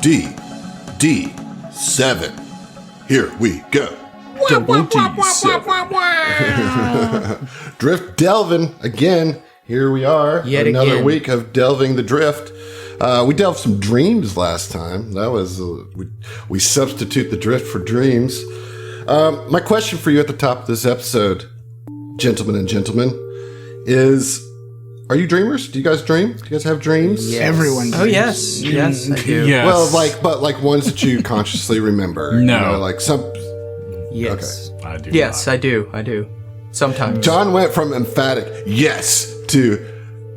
D7. Here we go. Drift delving again. Here we are. Yet Another again. week of delving the drift. We delved some dreams last time. That was we substitute the drift for dreams. My question for you at the top of this episode, gentlemen and gentlemen, is: are you dreamers? Do you guys dream? Do you guys have dreams? Yes. Everyone dreams. Oh, yes. Yes, I do. Yes. Well, like ones that you consciously remember. No. You know, like some. Yes. I do. Yes, not. I do. I do. Sometimes. John went from emphatic yes to,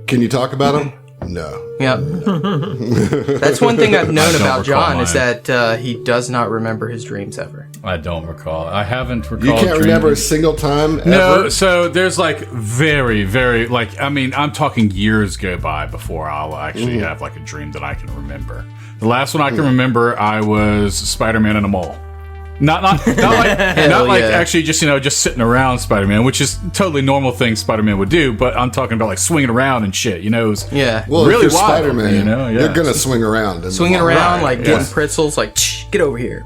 can you talk about them? No. Yeah. That's one thing I've known don't about recall John is mine. that he does not remember his dreams ever. I don't recall. I haven't recalled. You can't dreaming. remember a single time ever? No, so there's like very, very, like, I mean, I'm talking years go by before I'll actually have like a dream that I can remember. The last one I can remember, I was Spider-Man and a mole. Not like yeah. actually just, just sitting around Spider-Man, which is a totally normal thing Spider-Man would do, but I'm talking about like swinging around and shit, it was Yeah. Well, really if you're wild, Spider-Man, yeah. you're going to swing around. in the Swinging mall. around, like getting Yes. pretzels, like, get over here.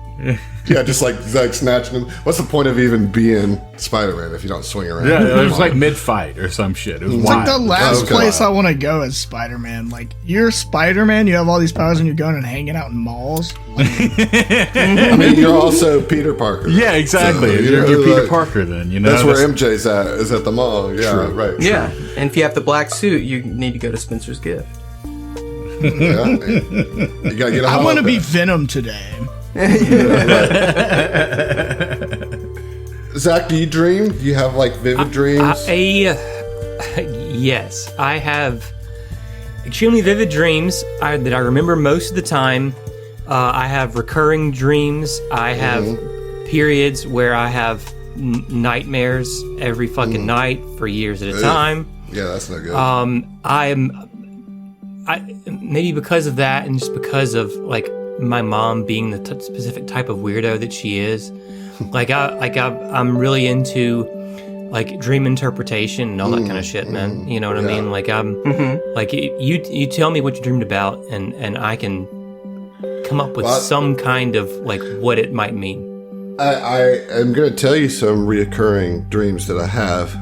Yeah, just like snatching them. What's the point of even being Spider-Man if you don't swing around? Yeah, it was like mid-fight or some shit. It was It's wild. like the last Okay. place I want to go is Spider-Man. Like, you're Spider-Man, you have all these powers, and you're going and hanging out in malls. I mean, you're also Peter Parker. Yeah, exactly. So, you're Peter like, Parker then, That's where MJ's at, is at the mall. Yeah, True. right. Yeah. And if you have the black suit, you need to go to Spencer's Gift. Yeah. You got to get a I want to be hologram. Venom today. Zach, do you dream? Do you have like vivid dreams? Yes, I have extremely vivid dreams that I remember most of the time. I have recurring dreams. I have periods where I have nightmares every fucking night for years at a time. Yeah, that's not good. I maybe because of that, and just because of like my mom being the specific type of weirdo that she is. I'm really into like dream interpretation and all that kind of shit, man. You know what I mean? Like like you tell me what you dreamed about, and I can come up with some kind of like what it might mean. I am going to tell you some reoccurring dreams that I have.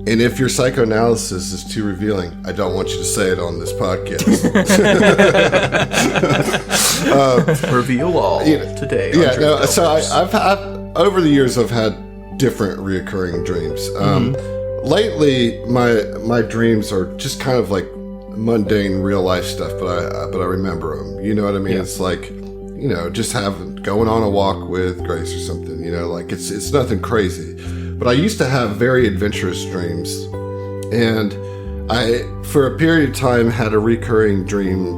And if your psychoanalysis is too revealing, I don't want you to say it on this podcast. Reveal all today. on Yeah, no, Drift so Delvers. I've over the years I've had different reoccurring dreams. Lately, my dreams are just kind of like mundane real life stuff, but I remember them. You know what I mean? It's like, just going on a walk with Grace or something. Like it's nothing crazy. But I used to have very adventurous dreams, and I, for a period of time, had a recurring dream,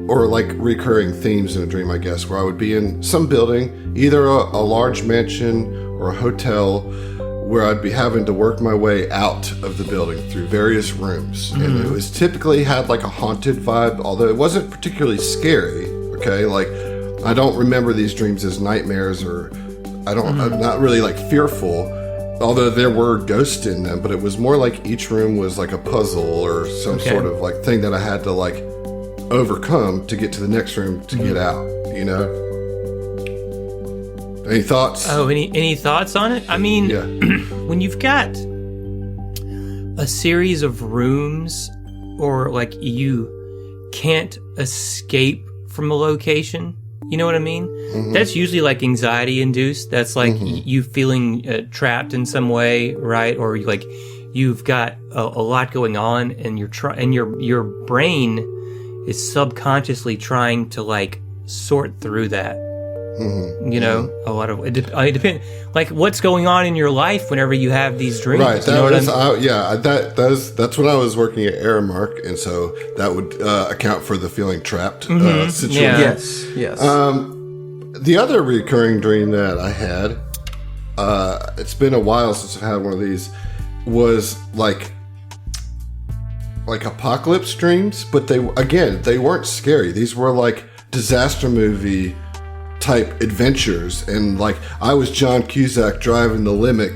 or like recurring themes in a dream, I guess, where I would be in some building, either a large mansion or a hotel, where I'd be having to work my way out of the building through various rooms. And it was typically had like a haunted vibe, although it wasn't particularly scary, okay? Like, I don't remember these dreams as nightmares, or I'm not really like fearful, although there were ghosts in them, but it was more like each room was like a puzzle or some sort of like thing that I had to like overcome to get to the next room to get out, Any thoughts? Oh, any thoughts on it? I mean, Yeah. when you've got a series of rooms, or like you can't escape from a location, you know what I mean? That's usually like anxiety induced. That's like you feeling trapped in some way, right? Or like you've got a lot going on, and your brain is subconsciously trying to like sort through that. A lot of it depends, like what's going on in your life whenever you have these dreams. Right. You know what I mean? That's when I was working at Aramark, and so that would account for the feeling trapped situation. Yeah. Yes. The other recurring dream that I had, it's been a while since I've had one of these, was like apocalypse dreams, but they weren't scary. These were like disaster movie type adventures, and like I was John Cusack driving the limo,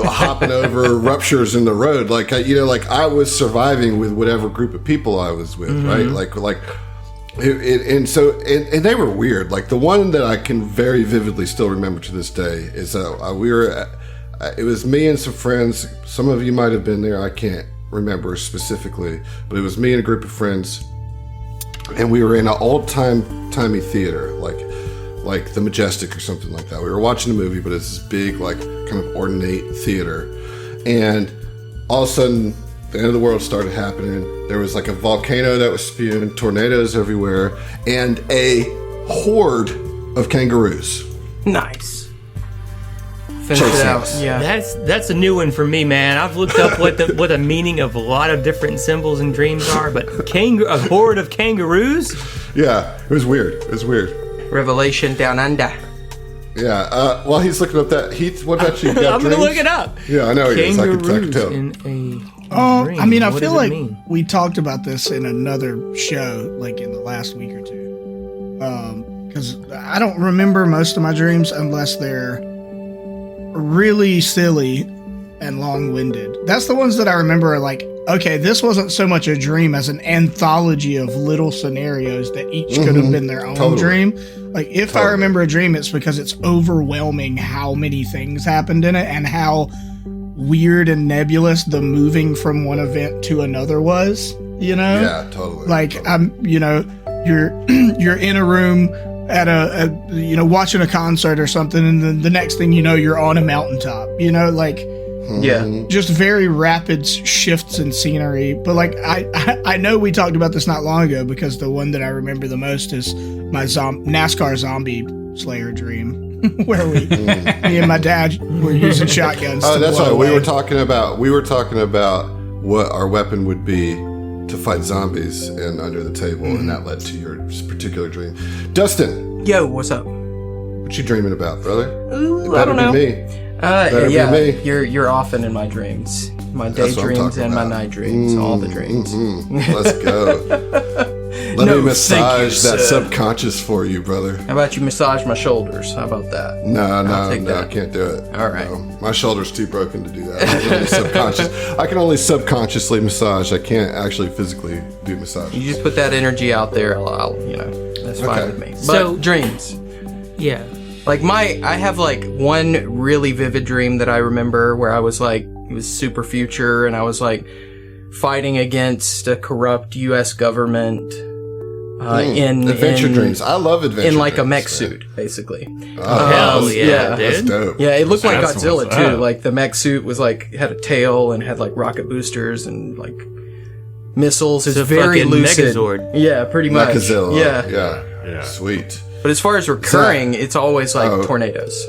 hopping over ruptures in the road, like I was surviving with whatever group of people I was with, right? Like And they were weird. Like the one that I can very vividly still remember to this day is we were. It was me and some friends. Some of you might have been there. I can't remember specifically, but it was me and a group of friends, and we were in an old-timey theater, like the Majestic or something like that. We were watching a movie, but it's this big, like, kind of ornate theater, and all of a sudden, the end of the world started happening. There was like a volcano that was spewing, tornadoes everywhere, and a horde of kangaroos. Nice. Finish it out. Yeah. That's a new one for me, man. I've looked up what the meaning of a lot of different symbols and dreams are, but a horde of kangaroos? Yeah, it was weird. Revelation down under. Yeah. While he's looking up that, Heath, what about you? I'm gonna look it up. Yeah, I know he is. I can tell. In a dream. I mean, I What feel does it like mean? we talked about this in another show, like in the last week or two. Because I don't remember most of my dreams unless they're really silly and long-winded. That's the ones that I remember are like, okay, this wasn't so much a dream as an anthology of little scenarios that each could have been their own dream. Like, if I remember a dream, it's because it's overwhelming how many things happened in it and how weird and nebulous the moving from one event to another was, you know? Yeah, totally. Like, totally. You're in a room at watching a concert or something, and then the next thing you know, you're on a mountaintop, like, Yeah. just very rapid shifts in scenery. But like, I know we talked about this not long ago, because the one that I remember the most is my NASCAR zombie slayer dream, where me and my dad were using shotguns. Oh, to that's blow right. away. We were talking about what our weapon would be to fight zombies and under the table, and that led to your particular dream. Dustin, Yo, what's up? what you dreaming about, brother? Ooh, It I don't know. Be me. Better Yeah, be me. you're often in my dreams, my That's what I'm daydreams talking and my about. night dreams, all the dreams. Let's go. Let No, me massage thank you, that sir. subconscious for you, brother. How about you massage my shoulders? How about that? No, take I that. can't do it. All right. No, my shoulder's too broken to do that. I can only subconsciously massage. I can't actually physically do massage. You just put that energy out there. I'll that's fine Okay. with me. But So- dreams. Yeah. Like I have like one really vivid dream that I remember where I was like, it was super future, and I was like fighting against a corrupt U.S. government. Adventure dreams. I love adventure in like a dreams, mech man. suit, basically. Hell yeah, That's dude. dope. Yeah, it looked like That's Godzilla what's too. up. Like the mech suit was like had a tail and had like rocket boosters and like missiles. It's a very fucking lucid. Megazord. Yeah, pretty much. Mechazilla. Yeah. Yeah. Sweet. But as far as recurring, it's always like Oh. tornadoes.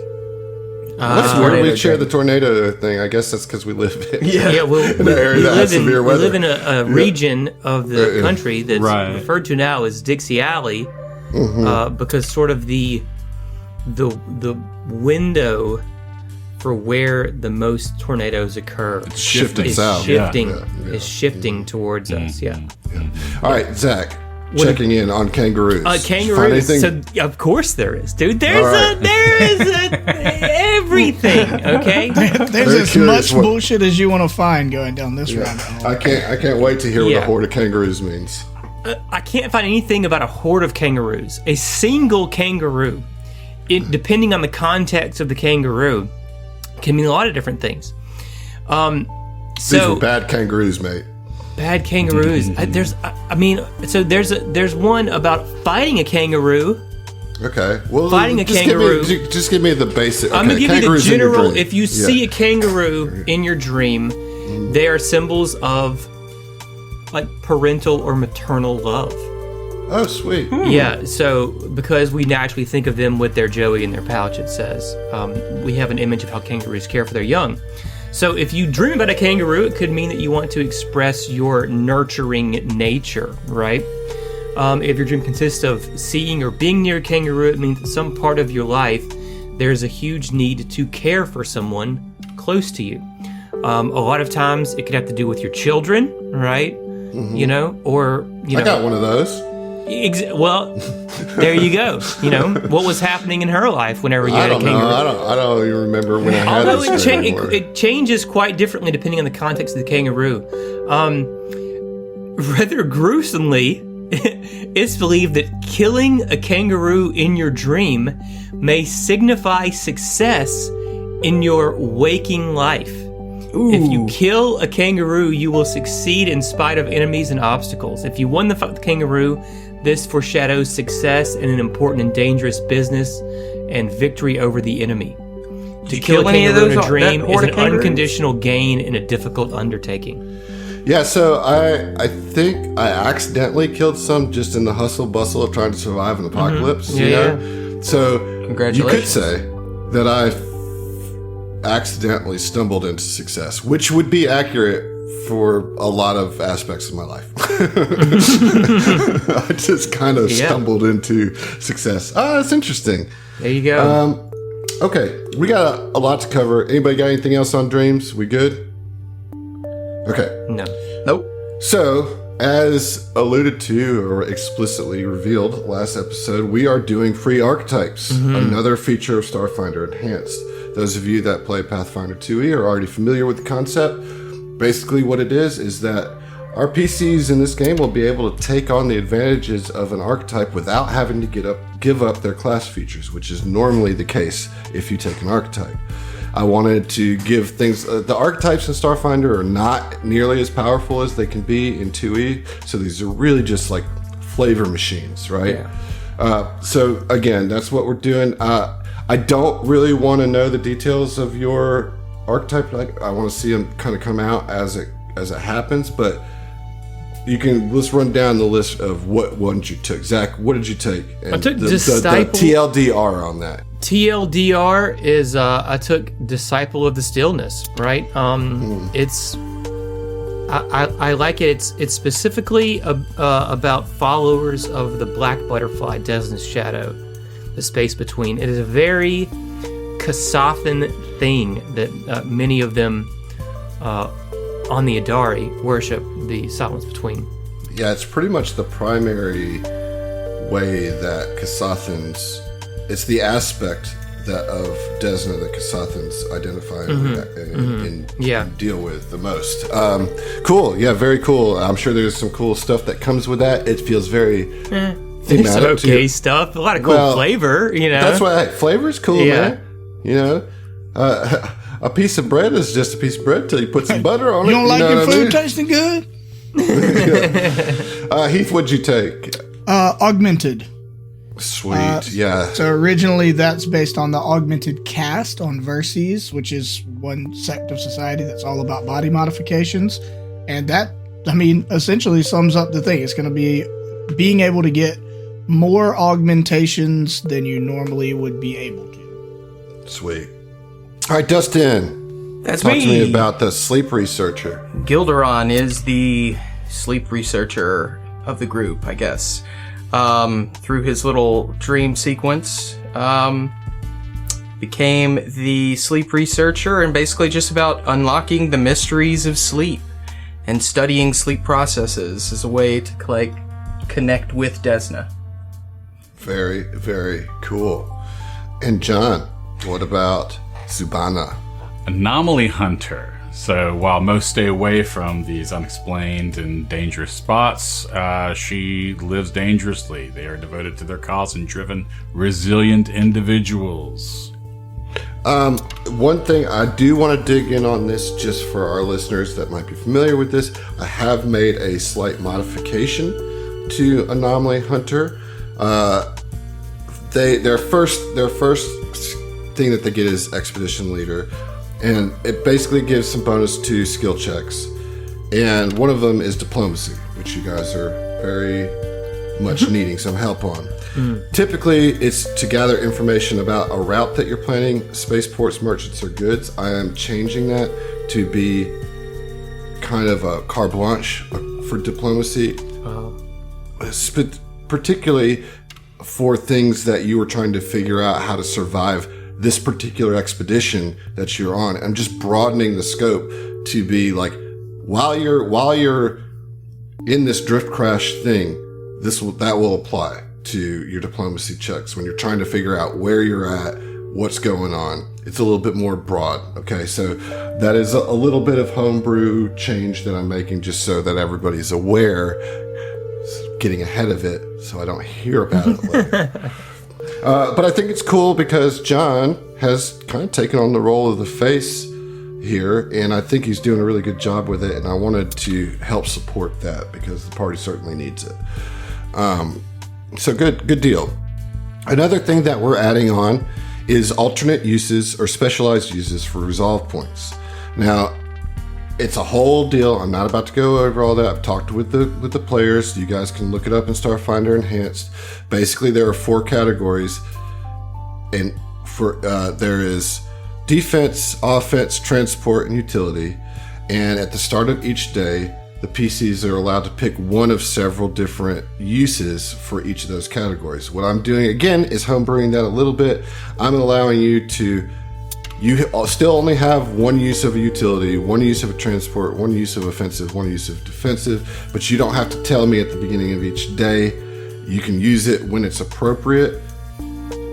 That's weird. tornado We share dream. the tornado thing. I guess that's because we live in. Yeah, well, In an area that has severe we weather. live in a region of the country that's Right. referred to now as Dixie Alley, because sort of the window for where the most tornadoes occur Shifting is south. shifting towards us. Yeah, All right, Zach. Checking in on kangaroos. Did you find kangaroos. anything? So of course there is, dude. There's All right. there is everything. Okay. There's Very as curious much what- bullshit as you want to find going down this rabbit hole. I can't wait to hear what Yeah. a horde of kangaroos means. I can't find anything about a horde of kangaroos. A single kangaroo, depending on the context of the kangaroo, can mean a lot of different things. These were bad kangaroos, mate. Bad kangaroos. There's one about fighting a kangaroo. Okay. Well, Fighting a kangaroo. Just give me the basic. I'm gonna okay, give you the kangaroos in your general. dream. If you see a kangaroo in your dream, they are symbols of like parental or maternal love. Oh, sweet. Yeah, so because we naturally think of them with their joey in their pouch, it says, we have an image of how kangaroos care for their young. So if you dream about a kangaroo, it could mean that you want to express your nurturing nature, right? If your dream consists of seeing or being near a kangaroo, it means that some part of your life, there's a huge need to care for someone close to you. A lot of times it could have to do with your children, right? You know, or, you know. I got one of those. Well, there you go. You know what was happening in her life whenever you I had a don't kangaroo. know. I don't even remember when I had Although this anymore. it changes quite differently depending on the context of the kangaroo. Rather gruesomely, It's believed that killing a kangaroo in your dream may signify success in your waking life. Ooh. If you kill a kangaroo, you will succeed in spite of enemies and obstacles. If you won the fight with the kangaroo, this foreshadows success in an important and dangerous business and victory over the enemy. To kill a any of kangaroo in those- a dream that is horde an of kangaroos? unconditional gain in a difficult undertaking. Yeah, so I think I accidentally killed some just in the hustle bustle of trying to survive an apocalypse. You Yeah, know? So you Congratulations. could say that I accidentally stumbled into success, which would be accurate for a lot of aspects of my life. I just kind of stumbled into success. That's interesting. There you go. Okay, we got a lot to cover. Anybody got anything else on dreams? We good? Okay. No. Nope. So, as alluded to or explicitly revealed last episode, we are doing free archetypes, another feature of Starfinder Enhanced. Those of you that play Pathfinder 2e are already familiar with the concept. Basically what it is that our PCs in this game will be able to take on the advantages of an archetype without having to give up their class features, which is normally the case if you take an archetype. I wanted to give things... the archetypes in Starfinder are not nearly as powerful as they can be in 2e, so these are really just like flavor machines, right? Yeah. So again, that's what we're doing. I don't really want to know the details of your archetype. I want to see them kind of come out as it happens, but let's run down the list of what ones you took. Zach, what did you take? And I took the Disciple. TLDR on that. TLDR is I took Disciple of the Stillness, right? It's I like it. It's specifically about followers of the Black Butterfly, Desna's Shadow, the space between. It is a very Kasathan thing that many of them on the Adari worship the silence between. Yeah, it's pretty much the primary way that Kasathans... It's the aspect that of Desna that Kasathans identify and deal with the most. Cool. Yeah, very cool. I'm sure there's some cool stuff that comes with that. It feels very thematic. Some okay stuff. A lot of cool flavor, you know. That's why flavor's cool, man. You know, a piece of bread is just a piece of bread till you put some butter on it. You don't like know your what I food mean? tasting good? Heath, what'd you take? Augmented. Sweet, yeah. So originally that's based on the Augmented Caste on Verces, which is one sect of society that's all about body modifications. And that, I mean, essentially sums up the thing. It's going to be being able to get more augmentations than you normally would be able to. Sweet. All right, Dustin. That's Talk me. to me about the sleep researcher. Gilderon is the sleep researcher of the group, I guess. Through his little dream sequence, became the sleep researcher and basically just about unlocking the mysteries of sleep and studying sleep processes as a way to like connect with Desna. Very, very cool. And John, what about Zubana? Anomaly Hunter. So while most stay away from these unexplained and dangerous spots, she lives dangerously. They are devoted to their cause and driven, resilient individuals. One thing I do want to dig in on this, just for our listeners that might be familiar with this, I have made a slight modification to Anomaly Hunter. Their first thing that they get is Expedition Leader. And it basically gives some bonus to skill checks. And one of them is diplomacy, which you guys are very much needing some help on. Typically, it's to gather information about a route that you're planning, spaceports, merchants, or goods. I am changing that to be kind of a carte blanche for diplomacy. Particularly for things that you are trying to figure out how to survive this particular expedition that you're on. I'm just broadening the scope to be like, while you're in this drift crash thing, that will apply to your diplomacy checks when you're trying to figure out where you're at, what's going on. It's a little bit more broad. Okay, so that is a little bit of homebrew change that I'm making just so that everybody's aware. getting ahead of it so I don't hear about it later. But I think it's cool because John has kind of taken on the role of the face here, and I think he's doing a really good job with it, and I wanted to help support that because the party certainly needs it. So good deal. Another thing that we're adding on is alternate uses or specialized uses for resolve points. Now, it's a whole deal. I'm not about to go over all that. I've talked with the players. You guys can look it up in Starfinder Enhanced. Basically, there are 4 categories, and there is defense, offense, transport, and utility. And at the start of each day, the PCs are allowed to pick one of several different uses for each of those categories. What I'm doing again is homebrewing that a little bit. I'm allowing you still only have one use of a utility, one use of a transport, one use of offensive, one use of defensive, but you don't have to tell me at the beginning of each day. You can use it when it's appropriate.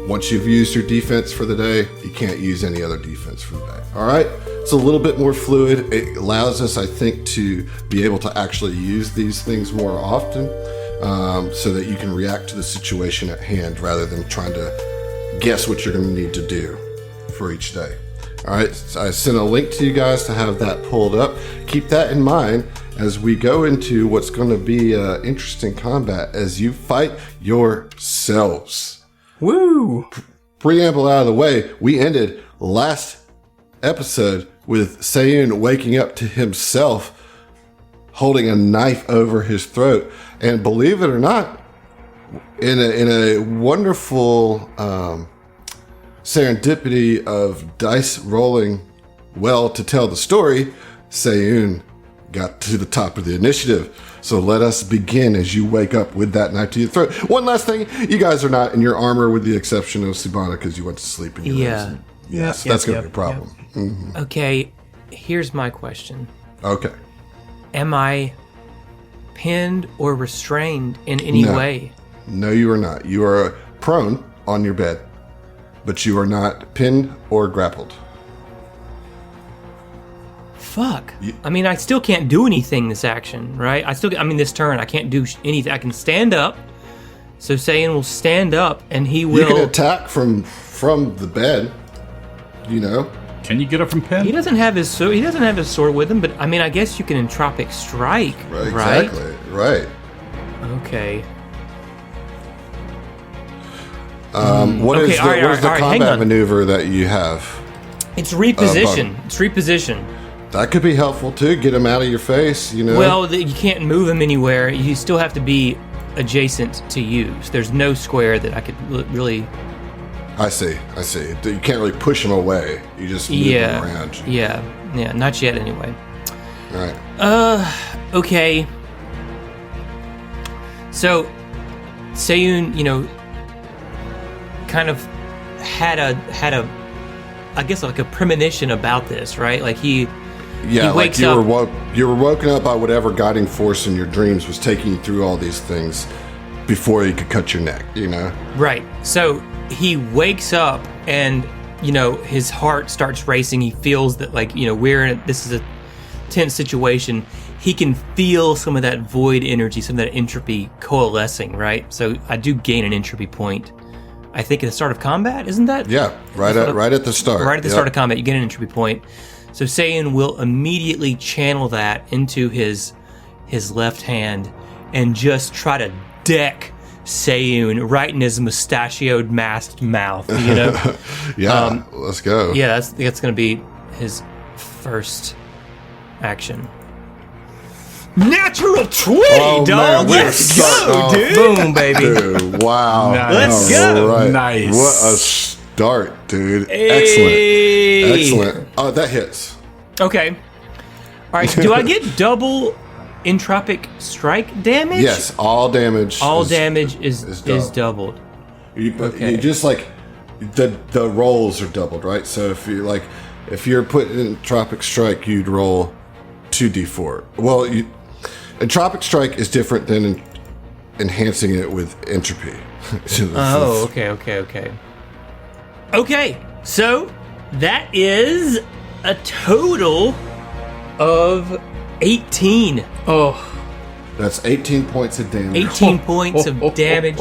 Once you've used your defense for the day, you can't use any other defense for the day. All right? It's a little bit more fluid. It allows us, I think, to be able to actually use these things more often, so that you can react to the situation at hand rather than trying to guess what you're going to need to do for each day. All right, so I sent a link to you guys to have that pulled up. Keep that in mind as we go into what's going to be interesting combat as you fight yourselves. Woo! Preamble out of the way, we ended last episode with Sayun waking up to himself holding a knife over his throat. And believe it or not, in a wonderful serendipity of dice rolling well to tell the story, Sayun got to the top of the initiative. So let us begin as you wake up with that knife to your throat. One last thing, you guys are not in your armor with the exception of Sibana because you went to sleep in your rooms. Yes, that's going to be a problem. Mm-hmm. Okay, here's my question. Okay. Am I pinned or restrained in any way? No, you are not. You are prone on your bed, but you are not pinned or grappled. Fuck. I mean, I still can't do anything this action, right? This turn, I can't do anything. I can stand up. So Saiyan will stand up and he will... You can attack from the bed, you know. Can you get up from pin? He doesn't have his sword with him, but I mean, I guess you can entropic strike, right? Exactly, right. Okay. What is the combat maneuver that you have? It's reposition. That could be helpful too. Get him out of your face, you know. Well, you can't move him anywhere. You still have to be adjacent to you. So there's no square that I could really. I see. You can't really push him away. You just move him around. Yeah. Not yet, anyway. All right. Okay. So, Sayun, kind of had a, I guess like a premonition about this, right? Like he wakes up. You were woken up by whatever guiding force in your dreams was taking you through all these things before you could cut your neck, Right. So he wakes up and, his heart starts racing. He feels that this is a tense situation. He can feel some of that void energy, some of that entropy coalescing, right? So I do gain an entropy point. I think at the start of combat, isn't that? Yeah, right at the start. Right at the start of combat, you get an entropy point. So Saiyan will immediately channel that into his left hand and just try to deck Sayun right in his mustachioed, masked mouth. Yeah, let's go. Yeah, that's going to be his first action. Natural 20, dog. Let's go, dude. Boom, baby. Dude, wow. Nice. Let's go. Right. Nice. What a start, dude. Hey. Excellent. Oh, that hits. Okay. All right. So do I get double entropic strike damage? Yes, all damage. All damage is doubled. You just like the rolls are doubled, right? So if you're putting in entropic strike, you'd roll 2d4. Well, entropic strike is different than enhancing it with entropy. Okay. Okay, so that is a total of 18. Oh. That's 18 points of damage. 18 points of damage.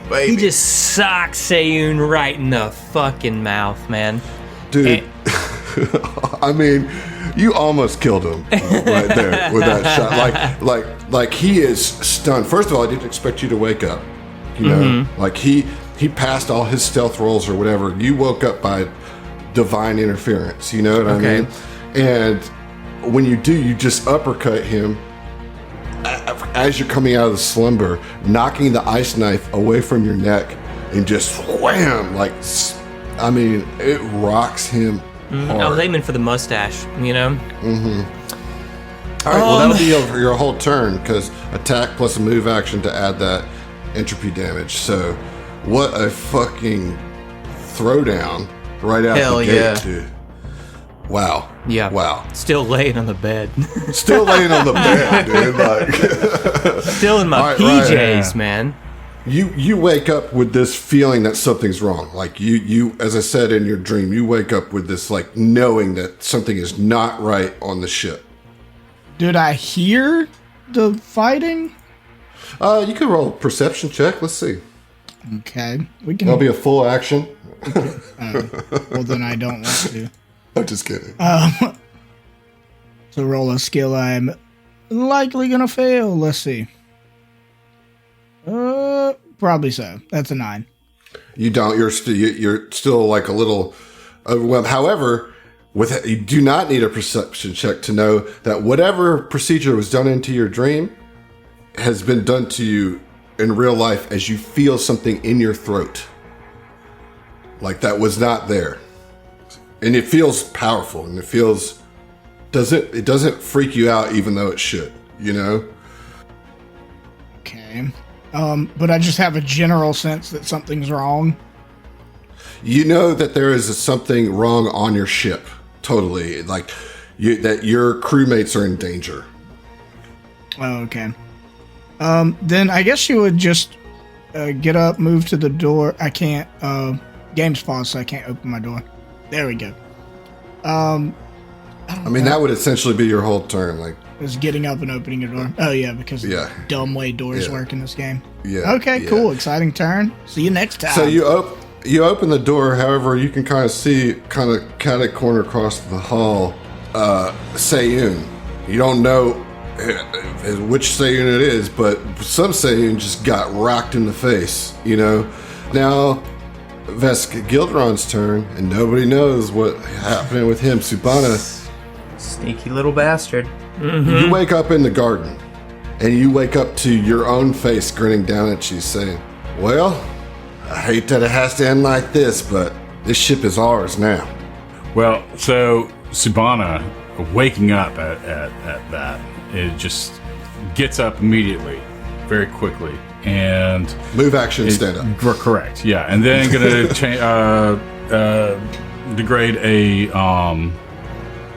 Baby. He just socks Sayun right in the fucking mouth, man. Dude, I mean, you almost killed him right there with that shot. Like he is stunned. First of all, I didn't expect you to wake up. You know, like he passed all his stealth rolls or whatever. You woke up by divine interference. You know what I mean? And when you do, you just uppercut him as you're coming out of the slumber, knocking the ice knife away from your neck, and just wham! Like, I mean, it rocks him. I was aiming for the mustache, you know? All right, well, that'll be your whole turn, because attack plus a move action to add that entropy damage. So, what a fucking throwdown right out Hell the gate, yeah. dude. Wow. Yeah. Wow. Still laying on the bed. Still laying on the bed, dude. Like, Still in my All right, PJs, right. man. You wake up with this feeling that something's wrong. Like you, as I said in your dream, you wake up with this like knowing that something is not right on the ship. Did I hear the fighting? You can roll a perception check. Let's see. Okay, we can. That'll be a full action. Well, then I don't want to. I'm just kidding. So roll a skill I'm likely gonna fail. Let's see. Probably so. That's a 9. You don't. You're still like a little overwhelmed. However, you do not need a perception check to know that whatever procedure was done into your dream has been done to you in real life as you feel something in your throat. Like that was not there. And it feels powerful, and it doesn't freak you out even though it should, you know? Okay. But I just have a general sense that something's wrong. You know that there is something wrong on your ship. Totally. Like that your crewmates are in danger. Oh, okay. Then I guess you would just get up, move to the door. I can't. Game's paused, so I can't open my door. There we go. I mean, that would essentially be your whole turn. Like, was getting up and opening a door. Oh, yeah, because of the dumb way doors work in this game. Yeah. Okay, cool. Exciting turn. See you next time. So you open the door. However, you can kind of see, kind of cat corner across the hall, Sayun. You don't know which Sayun it is, but some Sayun just got rocked in the face, you know? Now, Gilderon's turn, and nobody knows what's happening with him. Subana, Sneaky little bastard. you wake up in the garden, and you wake up to your own face grinning down at you, saying, well, I hate that it has to end like this, but this ship is ours now. Well, so Subana, waking up at that, it just gets up immediately, very quickly, and Move action, stand up. correct, yeah, and then gonna degrade a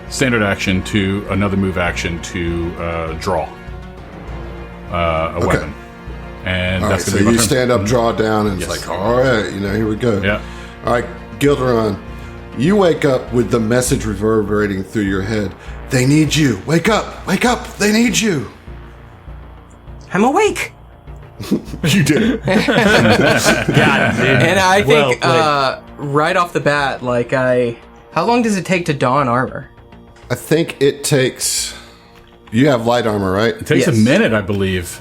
standard action to another move action to draw a weapon, and All right, that's so gonna be my you turn. stand up, draw down, and it's like, all right, you know, here we go. Yeah. All right, Gilderon, you wake up with the message reverberating through your head. They need you. Wake up. Wake up. They need you. I'm awake. You did it. God, dude. And I think Well right off the bat, like how long does it take to don armor? I think it takes... You have light armor, right? It takes a Yes. minute, I believe.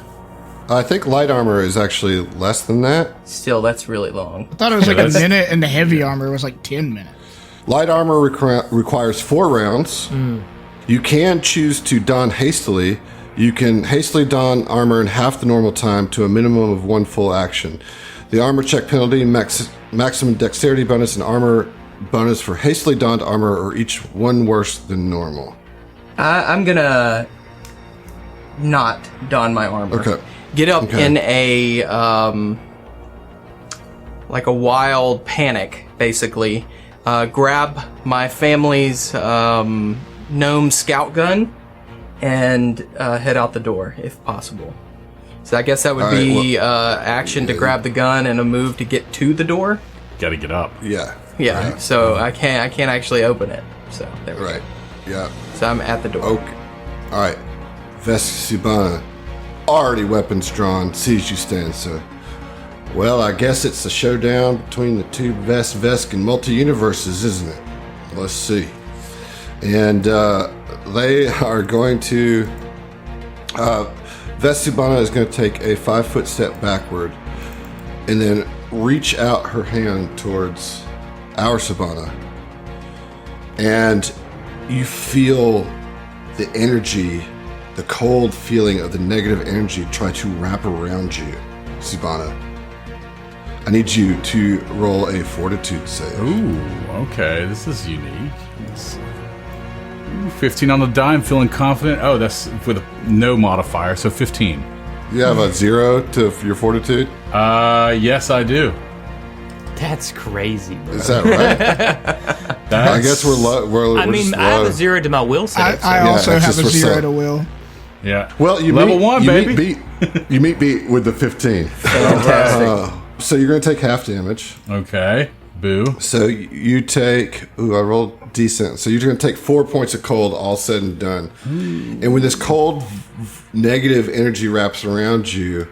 I think light armor is actually less than that. Still, that's really long. I thought it was like a that's- minute, and the heavy armor was like 10 minutes. Light armor requires 4 rounds. You can choose to don hastily. You can hastily don armor in half the normal time to a minimum of 1 full action. The armor check penalty, maximum dexterity bonus, and armor bonus for hastily donned armor are each 1 worse than normal. I'm gonna not don my armor. Okay. Get up Okay. in a like a wild panic, basically. Grab my family's gnome scout gun and head out the door if possible. So I guess that would All right, be action to grab the gun and a move to get to the door. Got to get up. Yeah. Yeah. Right. So I can't actually open it. So there we Right. go. Yeah. So I'm at the door. Okay. All right. Vesubana, already weapons drawn, sees you stand. So, well, I guess it's the showdown between the two best Vesk and multi-universes, isn't it? Let's see. And they are going to... Vesubana is going to take a 5-foot step backward and then reach out her hand towards our Sabana. And you feel the energy, the cold feeling of the negative energy try to wrap around you, Subana. I need you to roll a fortitude save. Ooh, okay. This is unique. Let's see. Ooh, 15 on the die. I'm feeling confident. Oh, that's with no modifier, so 15. You have a 0 to your fortitude? Yes, I do. That's crazy, bro. Is that right? I guess we're low. I have a 0 to my will save. I also have a 0 to will. Yeah. Well, you level meet, 1, you baby. You meet beat with the 15. Fantastic. So you're going to take half damage. Okay. Boo. So you take... Ooh, I rolled decent. So you're going to take 4 points of cold, all said and done. And when this cold, negative energy wraps around you,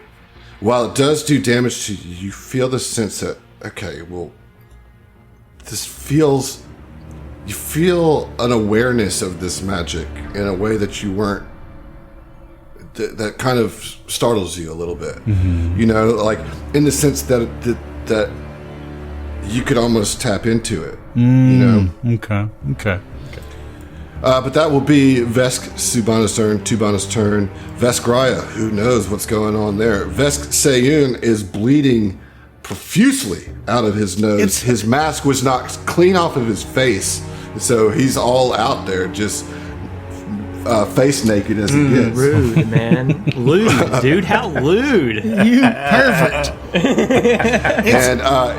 while it does do damage to you, you feel the sense that, okay, well, this feels... You feel an awareness of this magic in a way that you weren't... That kind of startles you a little bit. Mm-hmm. You know, like, in the sense that you could almost tap into it. You know? Okay. But that will be Vesk Subana's turn, Tubana's turn. Vesk Raya, who knows what's going on there. Vesk Sayun is bleeding profusely out of his nose. His mask was knocked clean off of his face, so he's all out there just face naked as he gets. Rude, man. Lewd, dude. How lewd. You pervert.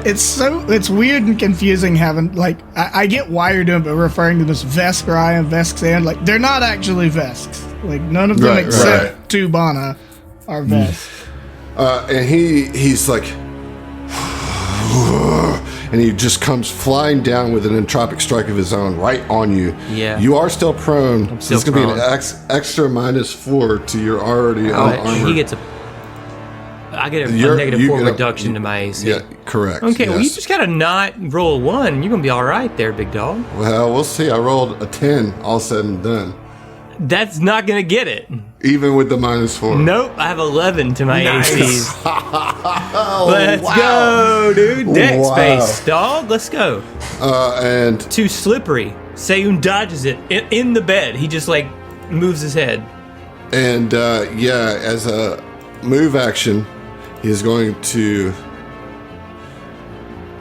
It's weird and confusing having, like, I get why you're doing it, but referring to this Vesk Raya and Vesk Sand, like, they're not actually Vesks. Like, none of them except Tubana are Vesks. And he's like... And he just comes flying down with an entropic strike of his own right on you. Yeah. You are still prone. I'm So still it's going to be prone. an extra -4 to your already armor. He gets I get a negative 4 reduction to my AC. Yeah, correct. Okay, well, you yes. just gotta not roll a 1. You're gonna be all right there, big dog. Well, we'll see. I rolled a 10, all said and done. That's not gonna get it. Even with the -4. Nope, I have 11 to my AC. Oh, Let's go, dude. Deck space, dog. Let's go. And Too slippery. Sayun dodges it in the bed. He just like moves his head. as a move action, he's going to.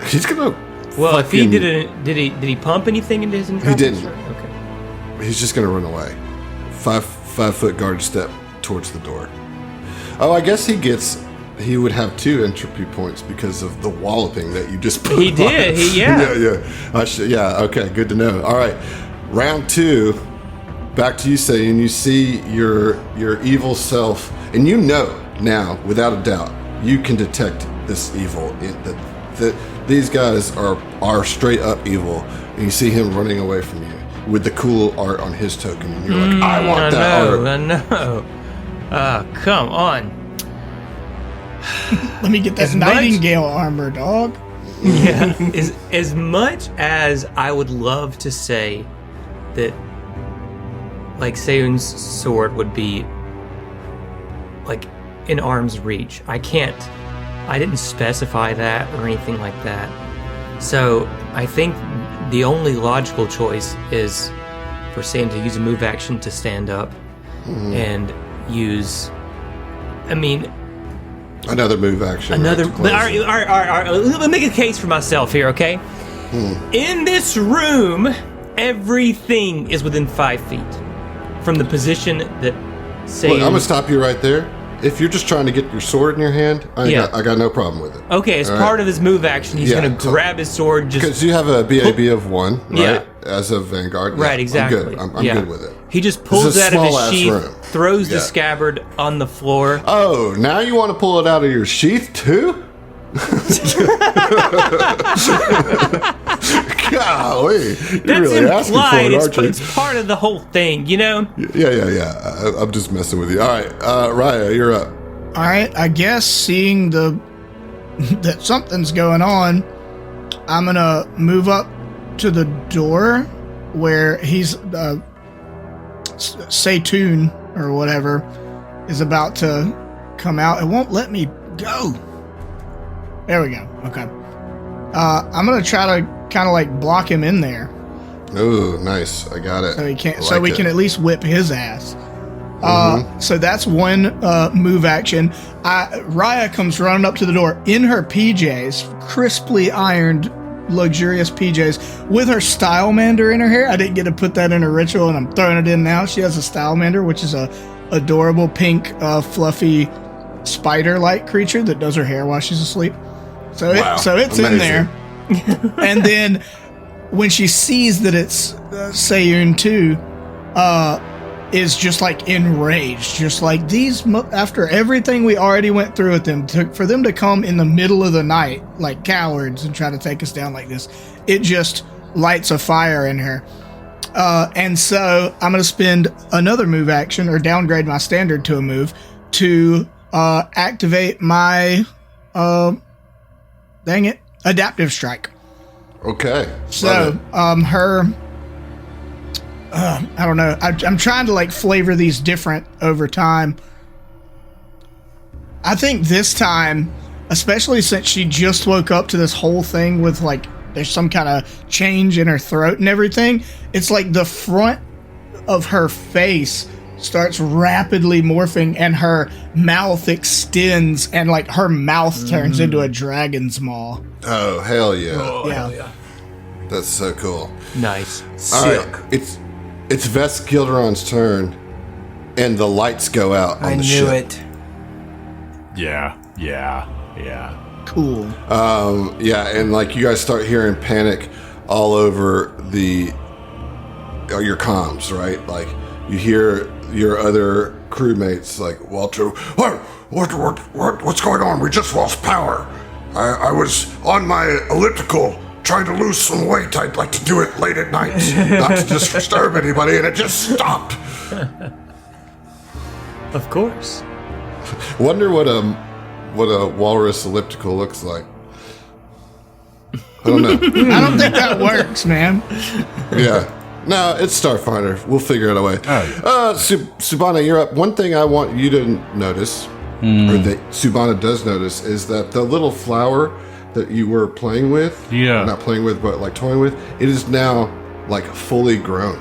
He's gonna. Well, if he did he pump anything into his He didn't. Okay. He's just gonna run away. 5-foot guard step towards the door. Oh, I guess he would have 2 entropy points because of the walloping that you just put He on. did. Yeah. Okay, good to know. All right, round 2. Back to you, Sayun. You see your evil self, and you know now, without a doubt, you can detect this evil. That these guys are straight up evil, and you see him running away from you with the cool art on his token, and you're like, I want that art. I know. Come on. Let me get that Nightingale armor, dog. Yeah. As much as I would love to say that, like, Sayun's sword would be, like, in arm's reach, I didn't specify that or anything like that. So I think the only logical choice is for Sayun to use a move action to stand up and use, Another move action. another. right, to But, close it. all right. Let me make a case for myself here, okay? In this room, everything is within 5 feet from the position that Sayun. Look, I'm gonna stop you right there. If you're just trying to get your sword in your hand, I got no problem with it. Okay, as All part right? of his move action, he's Yeah, going to so- grab his sword. Just Because you have a BAB of 1, right? Yeah. As a vanguard. right, Yeah, exactly. I'm good. I'm Yeah. good with it. He just This pulls is a it out of his small-ass sheath, room. throws the Yeah. scabbard on the floor. Oh, now you want to pull it out of your sheath too? Golly, you're That's really asking for implied. it, aren't you? It's part of the whole thing, you know? Yeah. I'm just messing with you. All right, Raya, you're up. All right, I guess seeing that something's going on, I'm gonna move up to the door where he's Saytoon or whatever is about to come out. It won't let me go. There we go. Okay. I'm gonna try to kind of like block him in there. Oh, nice. I got it. So he can't. I So like we it. can at least whip his ass. So that's one move action. Raya comes running up to the door in her PJs, crisply ironed, luxurious PJs, with her Stylemander in her hair. I didn't get to put that in her ritual, and I'm throwing it in now. She has a Stylemander, which is a adorable pink, fluffy spider-like creature that does her hair while she's asleep. So it's Amazing. in there. And then when she sees that it's Sayun too, is just like enraged, just like these. After everything we already went through with them, for them to come in the middle of the night like cowards and try to take us down like this, it just lights a fire in her. And so I'm going to spend another move action, or downgrade my standard to a move, to activate my adaptive strike. Okay. So, I don't know. I'm trying to like flavor these different over time. I think this time, especially since she just woke up to this whole thing with like, there's some kind of change in her throat and everything. It's like the front of her face starts rapidly morphing and her mouth extends and like her mouth turns into a dragon's maw. Oh, hell yeah. Oh, Yeah. hell yeah. That's so cool. Nice. All right. It's Vest Gilderon's turn, and the lights go out on I the knew ship. it. Yeah. Cool. Yeah, and like you guys start hearing panic all over your comms, right? Like you hear your other crewmates like, Walter, what's going on? We just lost power. I was on my elliptical trying to lose some weight. I'd like to do it late at night, not to disturb anybody, and it just stopped. Of course. Wonder what a walrus elliptical looks like. I don't know. I don't think that works, man. Yeah. No, it's Starfinder. We'll figure it a way. Oh, yeah. Subhana, you're up. One thing I want you to notice, or that Subhana does notice, is that the little flower that you were playing with, not playing with, but like toying with, it is now like fully grown,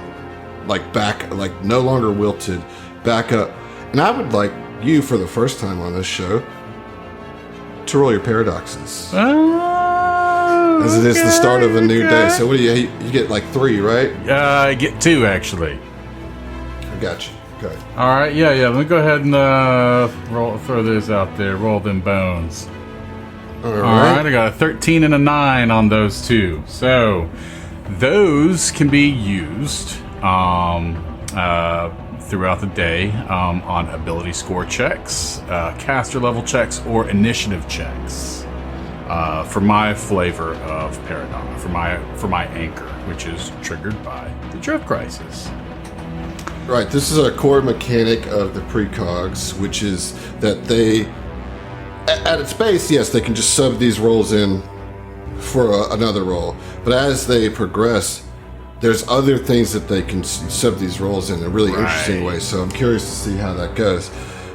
like back, like no longer wilted, back up. And I would like you, for the first time on this show, to roll your paradoxes. As it is the start of a new day. So what do you get like 3, right? I get 2 actually. I got you. Okay. All right, yeah. Let me go ahead and throw this out there. Roll them bones. All All right. right, I got a 13 and a 9 on those 2. So those can be used throughout the day on ability score checks, caster level checks, or initiative checks. For my flavor of paradox, for my anchor, which is triggered by the Drift Crisis. Right, this is a core mechanic of the precogs, which is that they, at its base, yes, they can just sub these rolls in for another roll. But as they progress, there's other things that they can sub these rolls in a really interesting way. So I'm curious to see how that goes.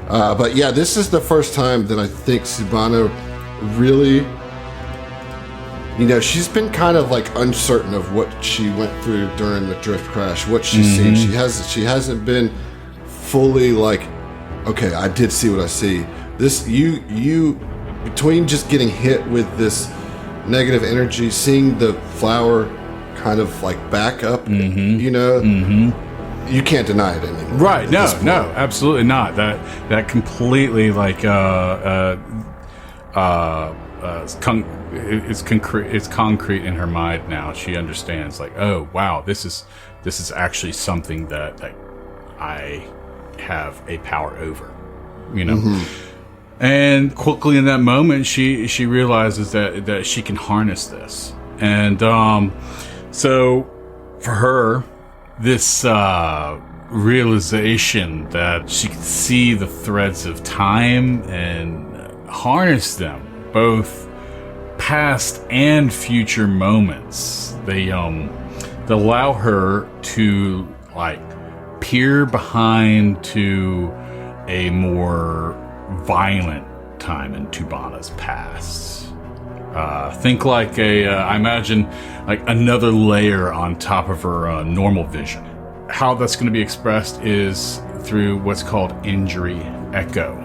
But yeah, this is the first time that I think Subhana really, she's been kind of like uncertain of what she went through during the drift crash, what she's seen. She hasn't been fully like, okay, I did see what I see. This, you between just getting hit with this negative energy, seeing the flower kind of like back up, you can't deny it anymore. Right? No, absolutely not. That completely like it's concrete in her mind now. She understands, like, oh wow, this is actually something that I have a power over, And quickly in that moment, she realizes that she can harness this, and So, for her, this realization that she could see the threads of time and harness them, both past and future moments. They allow her to peer behind to a more violent time in Tubana's past. Think I imagine another layer on top of her normal vision. How that's going to be expressed is through what's called injury echo.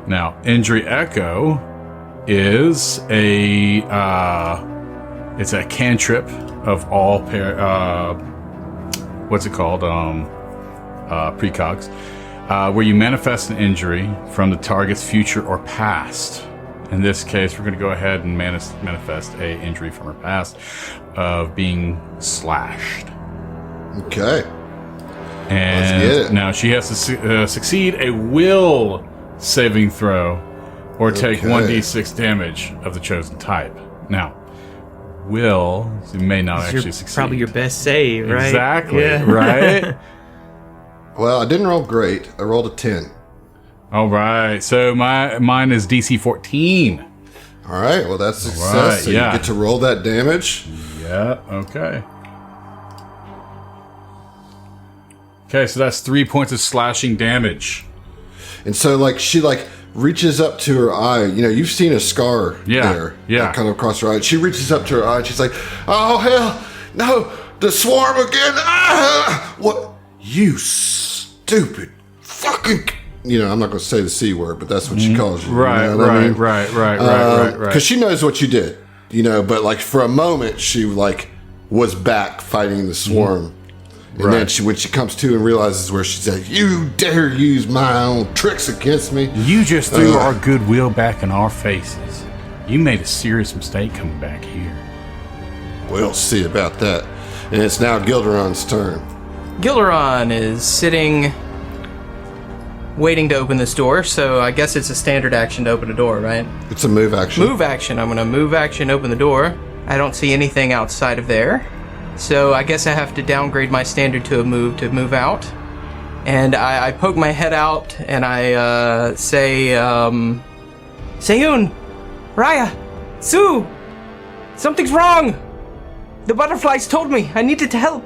Now, injury echo is it's a cantrip of all precogs, where you manifest an injury from the target's future or past. In this case, we're going to go ahead and manifest a injury from her past of being slashed. Okay. And let's get it. Now she has to succeed a will saving throw or take 1d6 damage of the chosen type. Now, will, you may not actually succeed. Probably your best save, right? Exactly, right? Well, I didn't roll great. I rolled a 10. All right, so mine is DC 14. All right, well, that's a success. Right, so yeah. you get to roll that damage. Yeah, okay. Okay, so that's 3 points of slashing damage. And so, she reaches up to her eye. You've seen a scar there. Yeah. Kind of across her eye. She reaches up to her eye and she's like, oh, hell, no, the swarm again. Ah! What? You stupid fucking... I'm not going to say the C word, but that's what she calls you. Right. Because she knows what you did, but for a moment, she was back fighting the swarm. And then when she comes to and realizes where she's at, you dare use my own tricks against me. You just threw our goodwill back in our faces. You made a serious mistake coming back here. We'll see about that. And it's now Gilderon's turn. Gilderon is sitting, waiting to open this door, so I guess it's a standard action to open a door, right? It's a move action. Move action. I'm going to move action, open the door. I don't see anything outside of there. So I guess I have to downgrade my standard to move out. And I poke my head out and I say, Sayun, Raya, Sue, something's wrong. The butterflies told me I needed to help.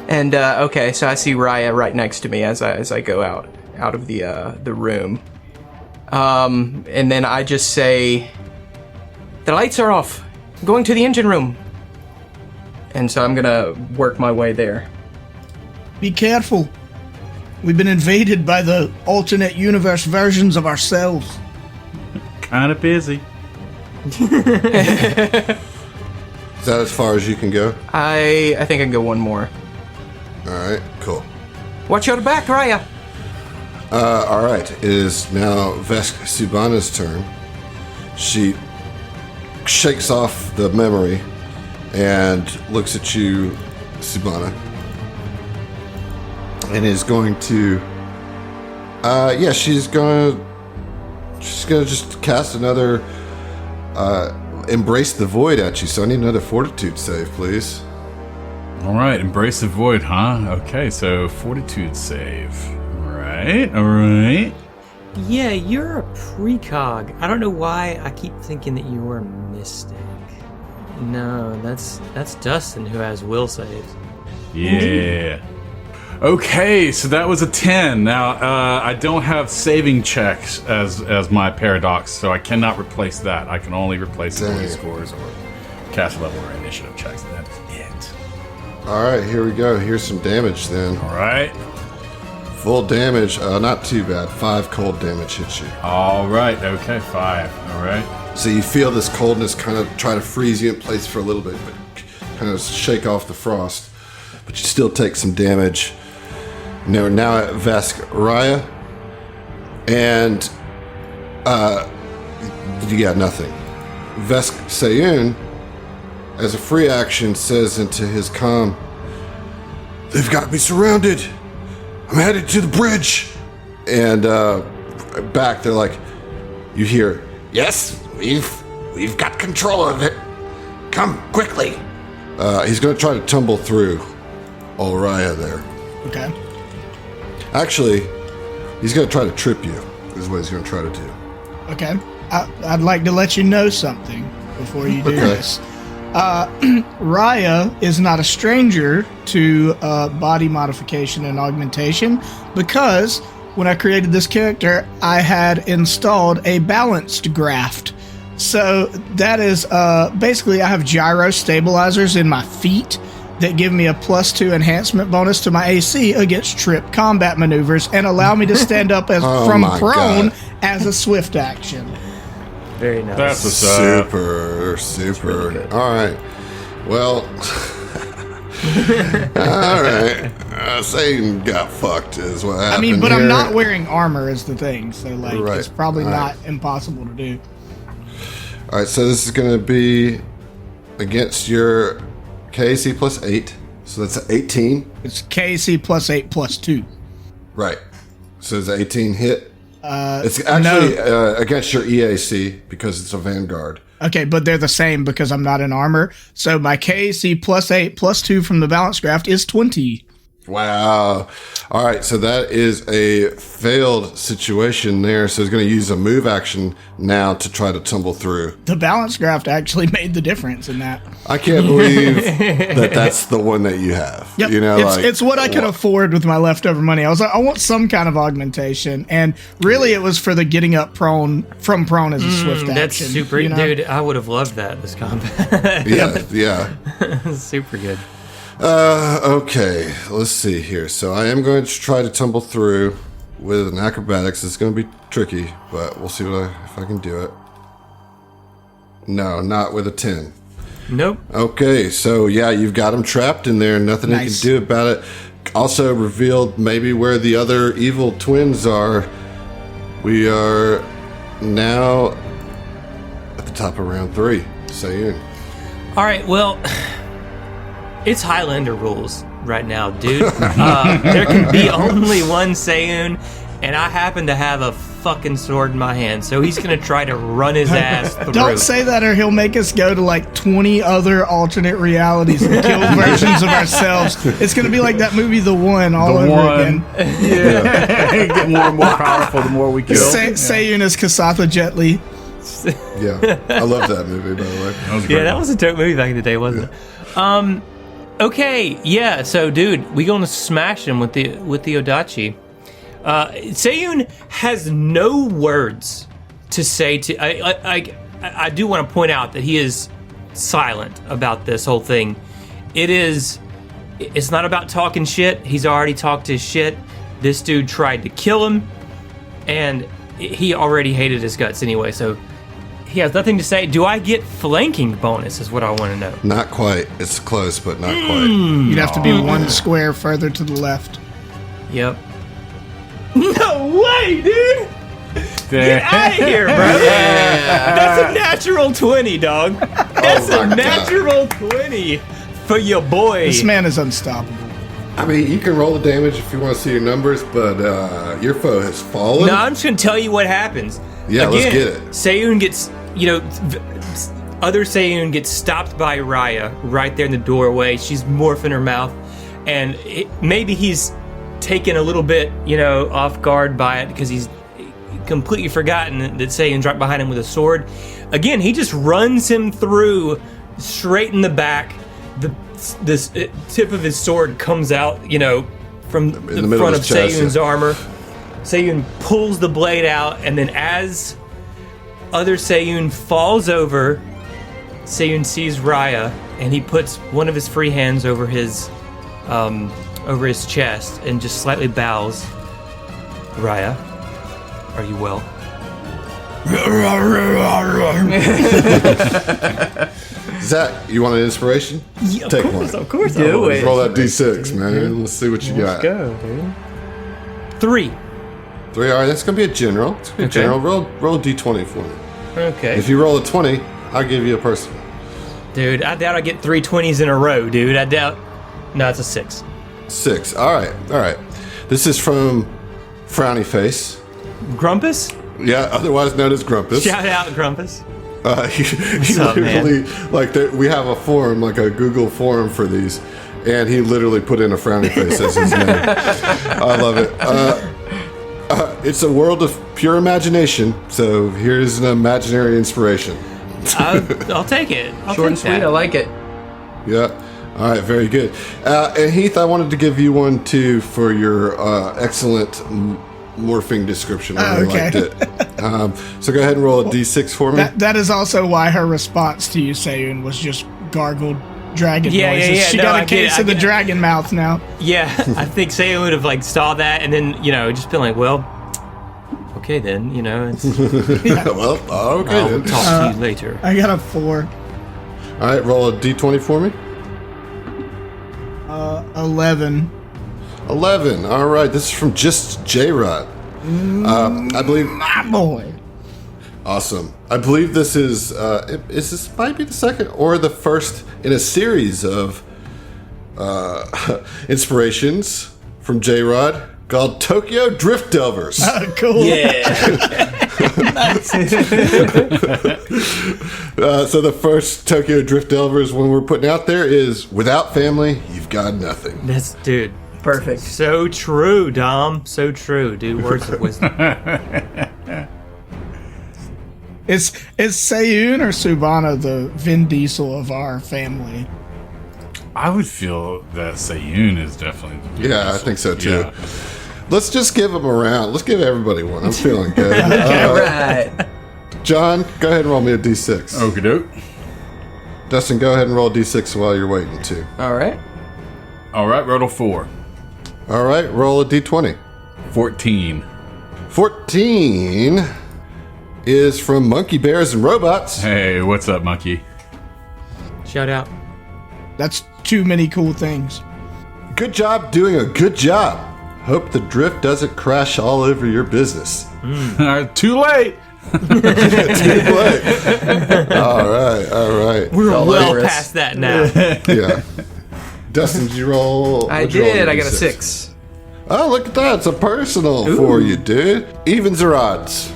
And okay, so I see Raya right next to me as I go out of the room. And then I just say, the lights are off. I'm going to the engine room. And so I'm gonna work my way there. Be careful. We've been invaded by the alternate universe versions of ourselves. Kind of busy. Is that as far as you can go? I think I can go one more. All right, cool. Watch your back, Raya. All right, it is now Vesk Subana's turn. She shakes off the memory and looks at you, Subana, and is going to, she's gonna just cast another, Embrace the Void at you. So I need another Fortitude save, please. All right, Embrace the Void, huh? Okay, so Fortitude save. All right. Yeah, you're a precog. I don't know why I keep thinking that you were a mystic. No, that's Dustin who has will saves. Yeah. Okay, so that was a 10. Now, I don't have saving checks as my paradox, so I cannot replace that. I can only replace ability scores or cast level or initiative checks. That is it. All right, here we go. Here's some damage then. All right. Full damage, not too bad. 5 cold damage hits you. All right, okay, 5. All right. So you feel this coldness kind of try to freeze you in place for a little bit, but kind of shake off the frost. But you still take some damage. Now at Vesk Raya. And you got nothing. Vesk Sayun, as a free action, says into his comm, "They've got me surrounded. I'm headed to the bridge." And back, they're like, you hear, "Yes, we've got control of it. Come quickly." He's going to try to tumble through Ulraya there. Okay. Actually, he's going to try to trip you, is what he's going to try to do. Okay. I'd like to let you know something before you do this. Raya is not a stranger to body modification and augmentation because when I created this character, I had installed a balanced graft. So that is basically I have gyro stabilizers in my feet that give me a +2 enhancement bonus to my AC against trip combat maneuvers and allow me to stand up as from prone as a swift action. Very nice. That's a Super. Really all right. Well, all right. Satan got fucked is what happened. I mean, but here. I'm not wearing armor is the thing, so like Right. it's probably All not right. impossible to do. All right, so this is going to be against your KAC +8. So that's an 18. It's KC +8 +2. Right. So is 18 hit? It's actually against your EAC because it's a Vanguard. Okay, but they're the same because I'm not in armor. So my KC +8 +2 from the balance graft is 20. Wow. All right, so that is a failed situation there. So he's going to use a move action now to try to tumble through. The balance graft actually made the difference in that. I can't believe that that's the one that you have. Yep. You know, it's what I could afford with my leftover money. I was like, I want some kind of augmentation. And really it was for the getting up prone from prone as a swift action. That's super, you know? dude. I would have loved that this combat. Yeah. Super good. Okay, let's see here. So I am going to try to tumble through with an acrobatics. It's going to be tricky, but we'll see if I can do it. No, not with a 10. Nope. Okay, so yeah, you've got him trapped in there. Nothing you can do about it. Also revealed maybe where the other evil twins are. We are now at the top of round 3. Sayun. All right. Well, it's Highlander rules right now, dude. There can be only one Sayun, and I happen to have a fucking sword in my hand, so he's gonna try to run his ass through. Don't say that or he'll make us go to like 20 other alternate realities and kill versions of ourselves. It's gonna be like that movie The One all over again. Yeah. Get more and more powerful the more we kill. Sayun is Kasatha Jet Li. Yeah, I love that movie, by the way. That was a dope movie back in the day, wasn't it? Okay, yeah. So, dude, we gonna smash him with the Odachi. Sayun has no words to say to. I do want to point out that he is silent about this whole thing. It's not about talking shit. He's already talked his shit. This dude tried to kill him, and he already hated his guts anyway. So he has nothing to say. Do I get flanking bonus is what I want to know. Not quite. It's close, but not quite. You'd have to be one square further to the left. Yep. No way, dude! Get out of here, bro! That's a natural 20, dog. That's a natural 20 for your boy. This man is unstoppable. I mean, you can roll the damage if you want to see your numbers, but your foe has fallen. No, I'm just gonna tell you what happens. Yeah, let's get it. Sayun gets, other Sayun gets stopped by Raya right there in the doorway. She's morphing her mouth, and maybe he's taken a little bit, off guard by it because he's completely forgotten that Sayun's right behind him with a sword. Again, he just runs him through straight in the back. This tip of his sword comes out, from the front of Sayun's armor. Sayun pulls the blade out, and then as other Sayun falls over, Sayun sees Raya, and he puts one of his free hands over his chest and just slightly bows. Raya, are you well? Zach, you want an inspiration? Yeah, Take one. Of course, Do it. Roll that d6, man. Let's see what you got. Let's go, dude. 3. 3. All right, that's gonna be a general. It's gonna be a general. Roll a d20 for me. Okay. If you roll a 20, I'll give you a personal. Dude, I doubt I get 3 20s in a row, dude. I doubt. No, it's a 6. 6. All right. This is from Frowny Face. Grumpus? Yeah, otherwise known as Grumpus. Shout out, Grumpus. He up, literally, like, we have a forum, like a Google forum for these, and he literally put in a frowny face as his name. I love it. It's a world of pure imagination, so here's an imaginary inspiration. I'll take it. Short and sweet. I like it. Yeah. All right, very good. And Heath, I wanted to give you one, too, for your excellent morphing description. I really liked it. So go ahead and roll a d6 for me. That is also why her response to you, Sayun, was just gargled dragon noises. Yeah. She got a case of the dragon mouth now. Yeah, I think Say would have like saw that and then just been like, well, okay then, It's, Well, okay I'll then. talk to you later. I got a 4. All right, roll a d20 for me. 11. 11. All right, this is from just J-Rod. I believe. My boy. Awesome. I believe this is this might be the second or the first in a series of inspirations from J-Rod called Tokyo Drift Delvers. Cool. So the first Tokyo Drift Delvers one we're putting out there is without family, you've got nothing. That's, dude, Perfect. so true, Dom. So true, dude. Words of wisdom. Is Sayun or Subana the Vin Diesel of our family? I would feel that Sayun is definitely the Yeah, I think so too. Yeah. Let's just give them a round. Let's give everybody one. I'm feeling good. All right. John, go ahead and roll me a d6. Okie doke. Dustin, go ahead and roll a d6 while you're waiting too. All right. All right, roll a 4. All right, roll a d20. 14. 14 is from Monkey Bears and Robots. Hey, what's up, monkey? Shout out. That's too many cool things. Good job doing a good job. Hope the drift doesn't crash all over your business. Too late. Too late. All right. We're all well over us. past that now. Yeah. Dustin, did you roll? I what'd you roll did. on I got a D6? 6. Oh, look at that. It's a personal for you, dude. Evens or odds?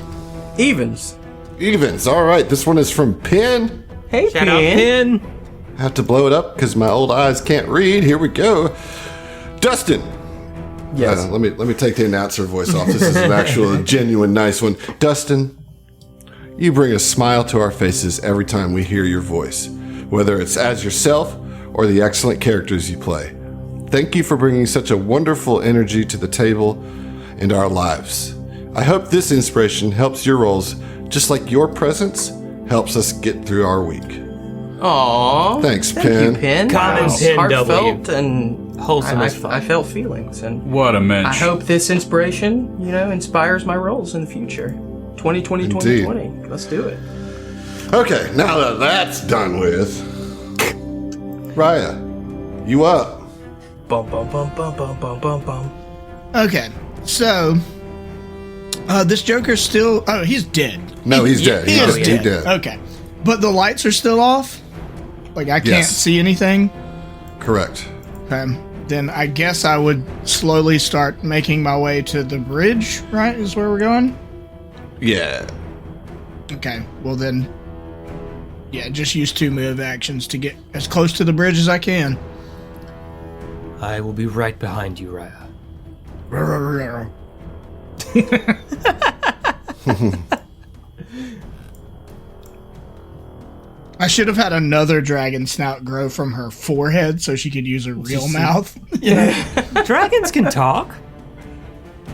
Evens. Evens. All right. This one is from Penn. Hey, Shout out, Pin. Pin. I have to blow it up because my old eyes can't read. Here we go. Dustin. Yes. Let me take the announcer voice off. This is an actual, genuine, nice one. Dustin, you bring a smile to our faces every time we hear your voice, whether it's as yourself or the excellent characters you play. Thank you for bringing such a wonderful energy to the table and our lives. I hope this inspiration helps your roles just like your presence helps us get through our week. Aww. Thanks, Thank Penn. you, Pin. Common That was Pin heartfelt W. and Wholesome as fuck. I felt feelings, and What a mensch. I hope this inspiration, inspires my roles in the future. 2020, Indeed. 2020. Let's do it. Okay, now that that's done with, Raya, you up? Bum bum bum bum bum bum bum bum. Okay, so this Joker's still. Oh, he's dead. No, he's dead. He is He's dead. dead. Okay, but the lights are still off. Like I can't Yes. see anything. Correct. Okay, then I guess I would slowly start making my way to the bridge. Right, is where we're going. Yeah. Okay, well then, yeah, just use 2 move actions to get as close to the bridge as I can. I will be right behind you, Raya. I should have had another dragon snout grow from her forehead so she could use her real mouth. Dragons can talk.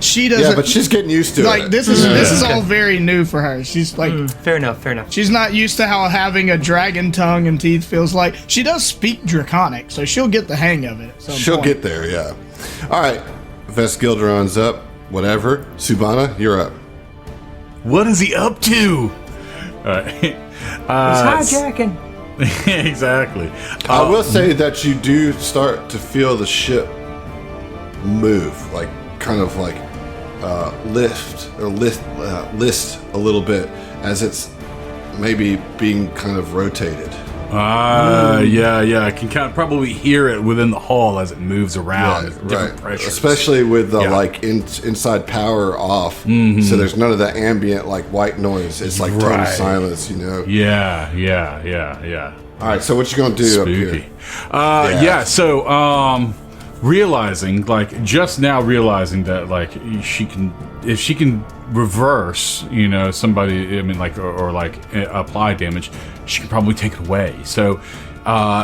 She doesn't. Yeah, but she's getting used to like it. this is all very new for her. She's like Fair enough. she's not used to how having a dragon tongue and teeth feels like. She does speak Draconic, so she'll get the hang of it. At some She'll point. get there, yeah. All right. Vesgilderon's up. Whatever. Subana, you're up. What is he up to? All right. He's hijacking. Exactly. I will say that you do start to feel the ship move, like kind of like list a little bit as it's maybe being kind of rotated. Yeah. I can kind of probably hear it within the hall as it moves around. Different pressures. Especially with the inside power off, so there's none of the ambient like white noise. It's like total silence, you know. Yeah. All right, so what you gonna do Spooky. up here? So realizing, like, just now realizing that, like, if she can reverse, you know, somebody, I mean, like, or like apply damage, she can probably take it away. So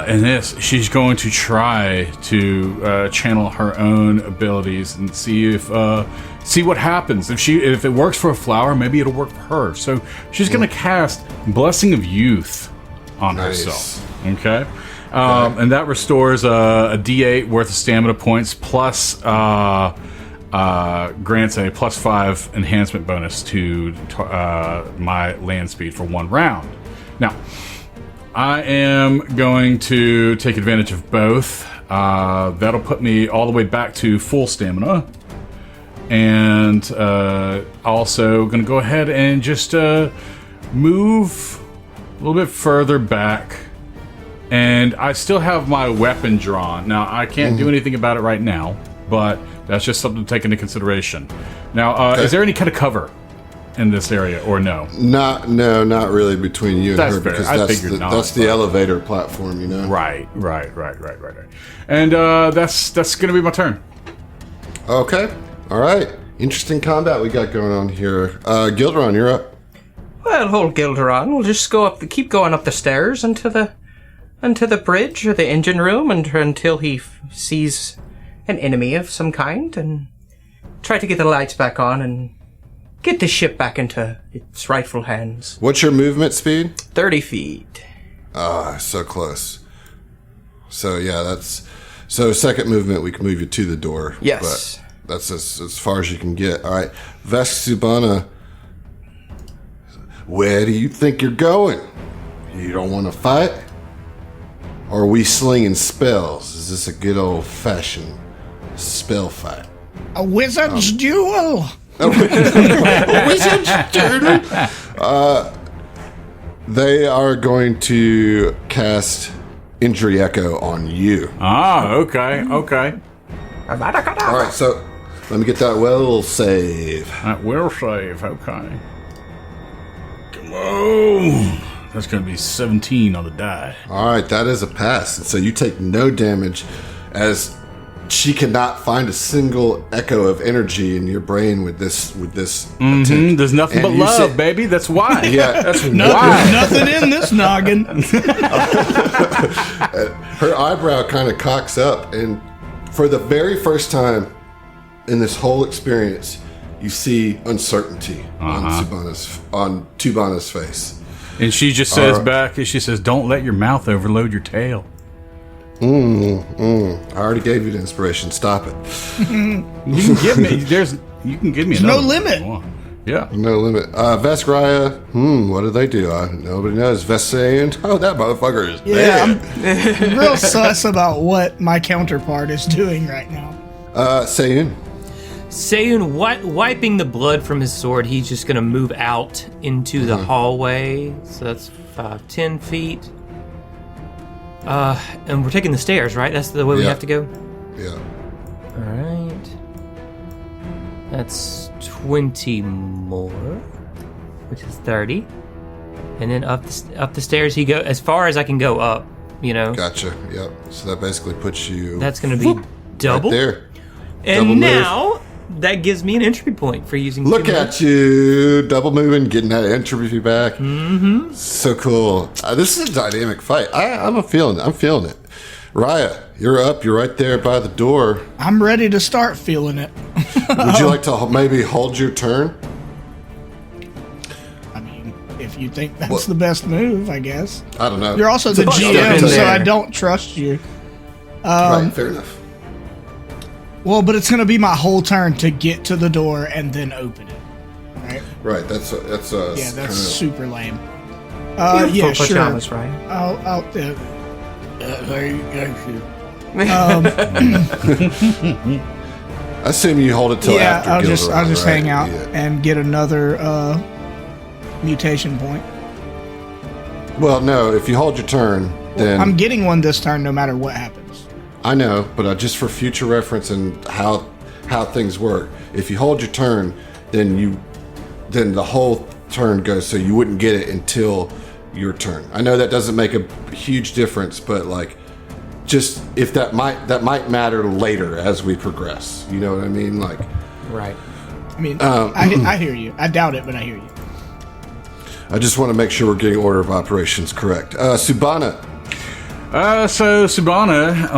in this, she's going to try to channel her own abilities and see what happens. If it works for a flower, maybe it'll work for her. So she's going to cast Blessing of Youth on herself. Okay. And that restores a D8 worth of stamina points, plus grants a +5 enhancement bonus to my land speed for 1 round. Now, I am going to take advantage of both. That'll put me all the way back to full stamina. And also going to go ahead and just move a little bit further back. And I still have my weapon drawn. Now, I can't do anything about it right now, but that's just something to take into consideration. Now, is there any kind of cover in this area, or no? Not really between you and her, fair. because that's the elevator platform, you know? Right. And that's going to be my turn. Okay. All right. Interesting combat we got going on here. Gilderon, you're up. Well, old Gilderon will just keep going up the stairs into the bridge or the engine room until he sees an enemy of some kind, and try to get the lights back on and get the ship back into its rightful hands. What's your movement speed? 30 feet. So close. So yeah, so second movement we can move you to the door. Yes. But that's as far as you can get. All right, Vesubana, where do you think you're going? You don't want to fight? Or are we slinging spells? Is this a good old-fashioned spell fight? A wizard's duel! A wizard's duel! They are going to cast Injury Echo on you. Okay. All right, so let me get that will save. That will save, okay. Come on. That's going to be 17 on the die. All right, that is a pass. And so you take no damage, as she cannot find a single echo of energy in your brain with this attempt. There's nothing but love, baby. That's why. Yeah, that's There's nothing in this noggin. Her eyebrow kind of cocks up, and for the very first time in this whole experience, you see uncertainty on Tubana's face. And she just says back, she says, "Don't let your mouth overload your tail." I already gave you the inspiration. Stop it. You can give me. You can give me. There's no limit. Yeah, no limit. Vesraya. What do they do? Nobody knows. Vesayan. Oh, that motherfucker is dead. I'm real sus about what my counterpart is doing right now. Sayun. Sayun, wiping the blood from his sword, he's just going to move out into the hallway. So that's 10 feet. And we're taking the stairs, right? That's the way we have to go? Yeah. All right. That's 20 more, which is 30. And then up the stairs he go as far as I can go up, you know. Gotcha. Yep. So that basically puts you... That's going to be double. Right there. And double now... move. That gives me an entry point for using. Look at you, double moving, getting that entry back. So cool. This is a dynamic fight. I'm feeling it. Raya, you're up. You're right there by the door. I'm ready to start feeling it. Would you like to maybe hold your turn? I mean, if you think that's the best move, I guess. I don't know. You're also the GM, so I don't trust you. Right, fair enough. Well, but it's going to be my whole turn to get to the door and then open it, right? Right. That's super lame. Beautiful sure. pajamas, right? I'll I assume you hold it till after. I'll Gilderon, just right? hang out and get another mutation point. Well, no. If you hold your turn, then I'm getting one this turn, no matter what happens. I know, but just for future reference and how things work. If you hold your turn, then the whole turn goes, so you wouldn't get it until your turn. I know that doesn't make a huge difference, but like, just if that might matter later as we progress. You know what I mean? Like, Right. I mean, I hear you. I doubt it, but I hear you. I just want to make sure we're getting order of operations correct. Subana. So Subana,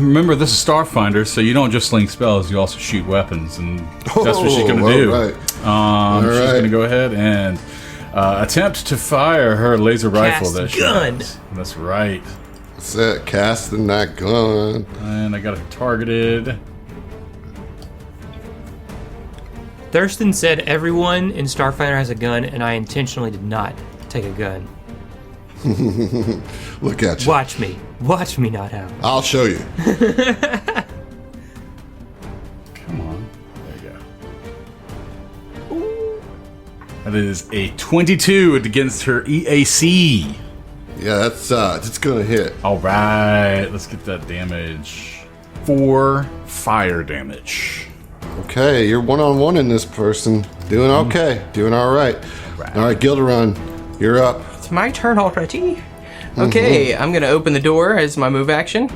remember this is Starfinder, so you don't just sling spells, you also shoot weapons, and that's what she's going to do. Right. She's going to go ahead and attempt to fire her laser rifle. Cast That she gun. has. That's right. That's it. Casting that gun. And I got it targeted. Thurston said everyone in Starfinder has a gun, and I intentionally did not take a gun. Look at you. Watch me. Watch me not have one. I'll show you. Come on. There you go. That is a 22 against her EAC. Yeah, that's gonna hit. All right, let's get that damage. 4 fire damage. Okay, you're 1-on-1 in this person. Doing okay. Doing all right. All right, Gilderon, you're up. It's my turn already. Okay, I'm gonna open the door as my move action.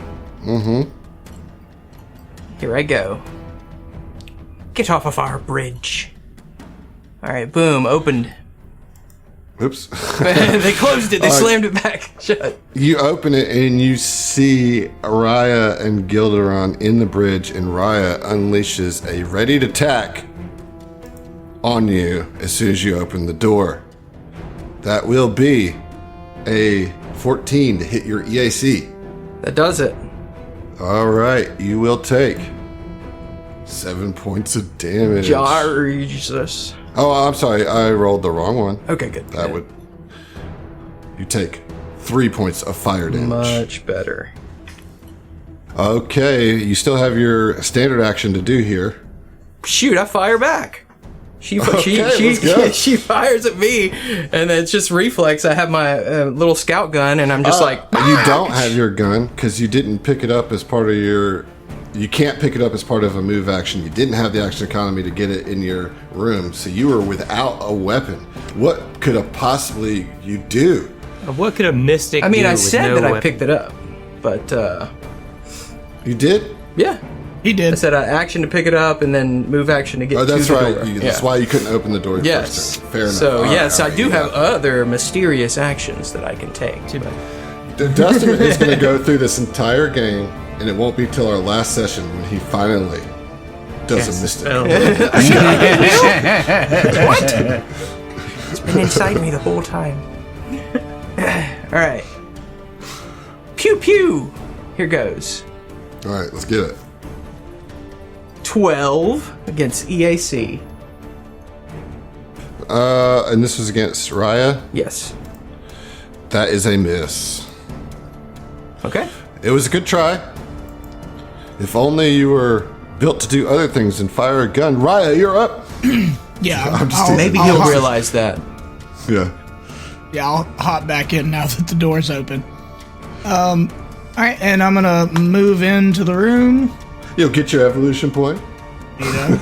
Here I go. Get off of our bridge. All right, boom, opened. Oops. They closed it. They slammed it back shut. You open it and you see Raya and Gilderon in the bridge, and Raya unleashes a ready-to attack on you as soon as you open the door. That will be a 14 to hit your EAC. That does it. All right, you will take 7 points of damage. Jesus. Oh, I'm sorry, I rolled the wrong one. Okay, good. That good. would. You take 3 points of fire damage. Much better. Okay, you still have your standard action to do here. Shoot! I fire back. She let's go. she fires at me, and it's just reflex. I have my little scout gun, and I'm just like. You don't have your gun because you didn't pick it up as part of your. You can't pick it up as part of a move action. You didn't have the action economy to get it in your room, so you were without a weapon. What could possibly you do? What could a mystic I mean, do I with said no that I weapon? picked it up, but You did? yeah, He I did. said action to pick it up, and then move action to get. Oh, that's to the right. door. That's Yeah. why you couldn't open the door. the Yes. First time. Fair enough. So All right, yes, all I right, do yeah. have other mysterious actions that I can take. but- Dustin is going to go through this entire game, and it won't be till our last session when he finally does a mystic. It's been inside me the whole time. All right. Pew pew. Here goes. All right, let's get it. 12 against EAC. And this was against Raya. Yes. That is a miss. Okay. It was a good try. If only you were built to do other things than fire a gun. Raya, you're up. Yeah, I'm just teasing. Maybe he'll realize that. Yeah. Yeah, I'll hop back in now that the door's open. All right, and I'm gonna move into the room. You'll get your evolution point. You know,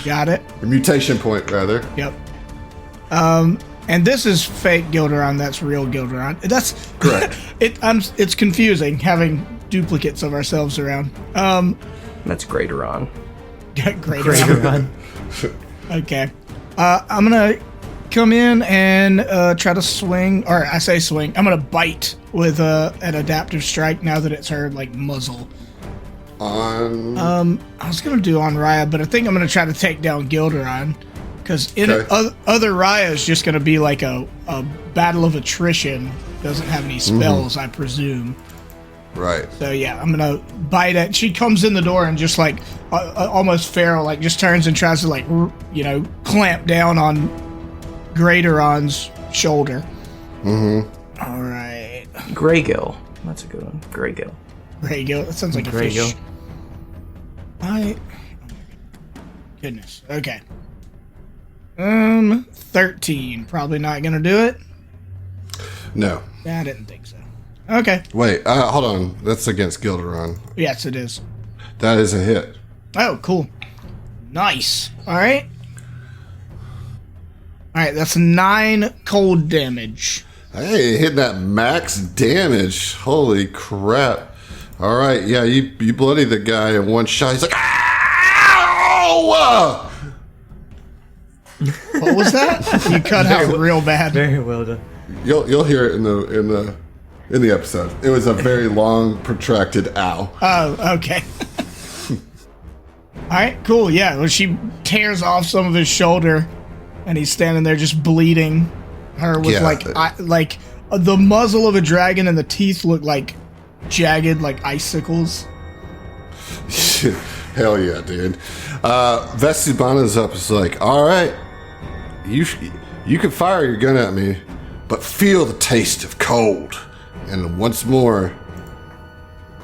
got it. Your mutation point, rather. Yep. And this is fake Gilderon. That's real Gilderon. That's Correct. It's confusing having duplicates of ourselves around. That's greater on. Great run. Okay. I'm gonna come in and try to swing, or I say swing. I'm gonna bite with an adaptive strike now that it's her like muzzle. On. I was gonna do on Raya, but I think I'm gonna try to take down Gilderon because Okay. other Raya is just gonna be like a battle of attrition. Doesn't have any spells, I presume. Right. So yeah, I'm gonna bite at. She comes in the door and just like almost feral, like just turns and tries to like clamp down on Greateron's shoulder. All right, Greygill. That's a good one. Greygill. Greygill. That sounds like a Greygill. fish. I. Goodness. Okay. 13. Probably not gonna do it. No. I didn't think so. Okay. Wait, hold on. That's against Gilderon. Yes, it is. That is a hit. Oh, cool. Nice. All right. All right, that's 9 cold damage. Hey, hitting that max damage. Holy crap. All right, yeah, you bloody the guy in one shot. He's like, ow! What was that? You cut out real bad. Very well done. You'll hear it in the episode. It was a very long, protracted ow. Oh, okay. All right, cool. Yeah, well, she tears off some of his shoulder, and he's standing there just bleeding. Her with like the muzzle of a dragon, and the teeth look like jagged, like icicles. Hell yeah, dude. Vestibana's up. Is like, all right, you can fire your gun at me, but feel the taste of cold. And once more,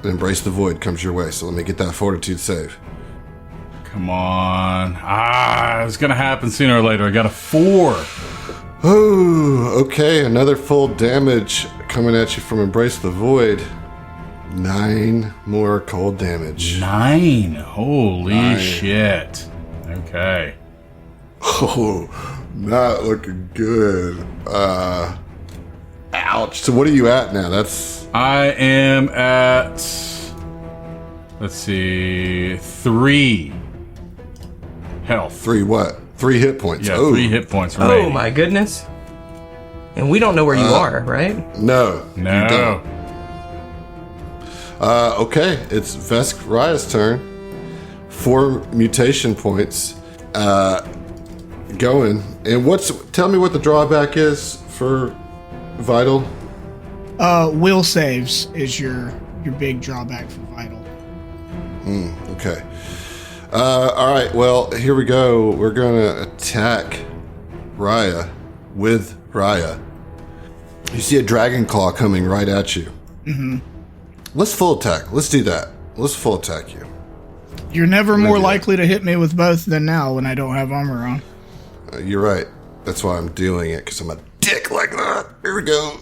embrace the void comes your way. So let me get that fortitude save. Come on. It's going to happen sooner or later. I got a 4. Oh, okay. Another full damage coming at you from Embrace the Void. 9 more cold damage. 9. Holy shit. Okay. Oh, not looking good. Ouch. So what are you at now? I am at, let's see, 3 health. 3 what? 3 hit points. Yeah, oh. 3 hit points remaining. Oh my goodness. And we don't know where you are, right? No. You No. don't. Okay, it's Vesk Raya's turn. 4 mutation points going. And tell me what the drawback is for Vital? Will saves is your big drawback for Vital. Okay. All right, well, here we go. We're going to attack Raya with Raya. You see a dragon claw coming right at you. Mm-hmm. Let's full attack. Let's do that. Let's full attack you. You're never more likely to hit me with both than now when I don't have armor on. You're right. That's why I'm doing it, because I'm a dick like that. Here we go.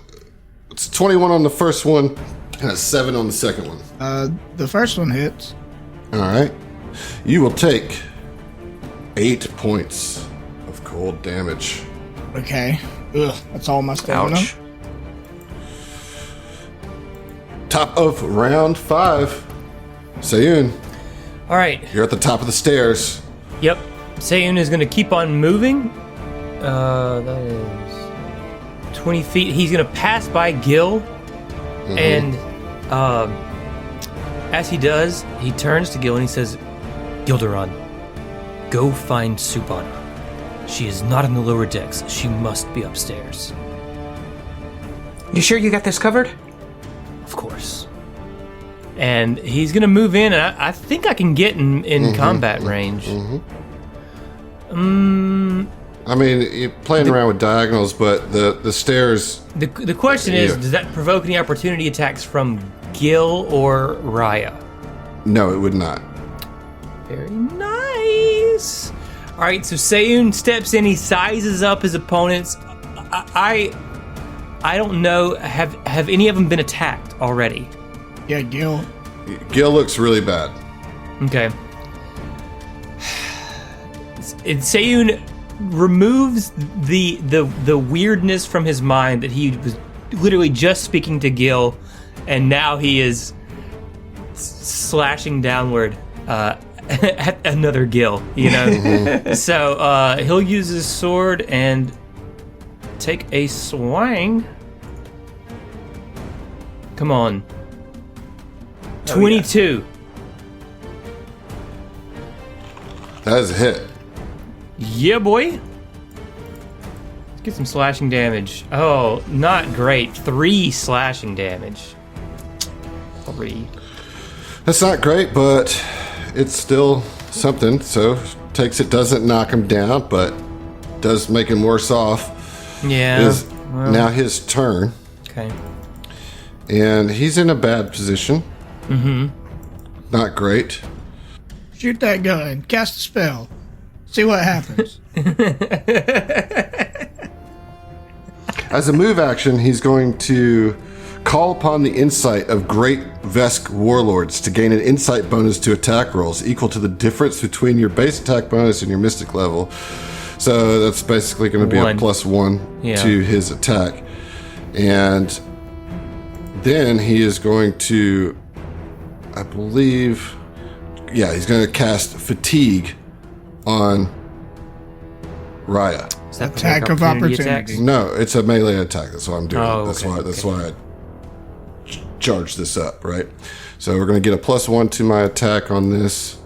It's 21 on the first one and a 7 on the second one. The first one hits. All right. You will take 8 points of cold damage. Okay. Ugh, that's all my stamina. Ouch. Top of round 5. Sayun, All right. you're at the top of the stairs. Yep. Sayun is going to keep on moving. That is 20 feet. He's going to pass by Gil. And as he does, he turns to Gil and he says, Gilderon, go find Supana. She is not in the lower decks. She must be upstairs. You sure you got this covered? Of course. And he's going to move in, and I think I can get in combat range. I mean, you're playing around with diagonals, but the stairs... The question is, does that provoke any opportunity attacks from Gil or Raya? No, it would not. Very nice. All right, so Sayun steps in. He sizes up his opponents. I don't know. Have any of them been attacked already? Yeah, Gil. Gil looks really bad. Okay. And Sayun removes the weirdness from his mind that he was literally just speaking to Gil, and now he is slashing downward at another Gil, you know? So he'll use his sword and take a swing. Come on. 22. That is a hit. Yeah, boy. Let's get some slashing damage. Oh, not great. 3 slashing damage. 3. That's not great, but it's still something. So doesn't knock him down, but does make him worse off. Yeah. It is now his turn, Okay. and he's in a bad position. Not great. Shoot that gun. Cast a spell. See what happens. As a move action, he's going to call upon the insight of Great Vesk Warlords to gain an insight bonus to attack rolls equal to the difference between your base attack bonus and your mystic level. So that's basically going to be a +1 to his attack. And then he is going to, I believe, he's going to cast Fatigue on Raya. Is that Attack of opportunity. attacks? No, it's a melee attack. That's what I'm doing. Oh, That's okay, why I charged this up, right? So we're going to get a +1 to my attack on this.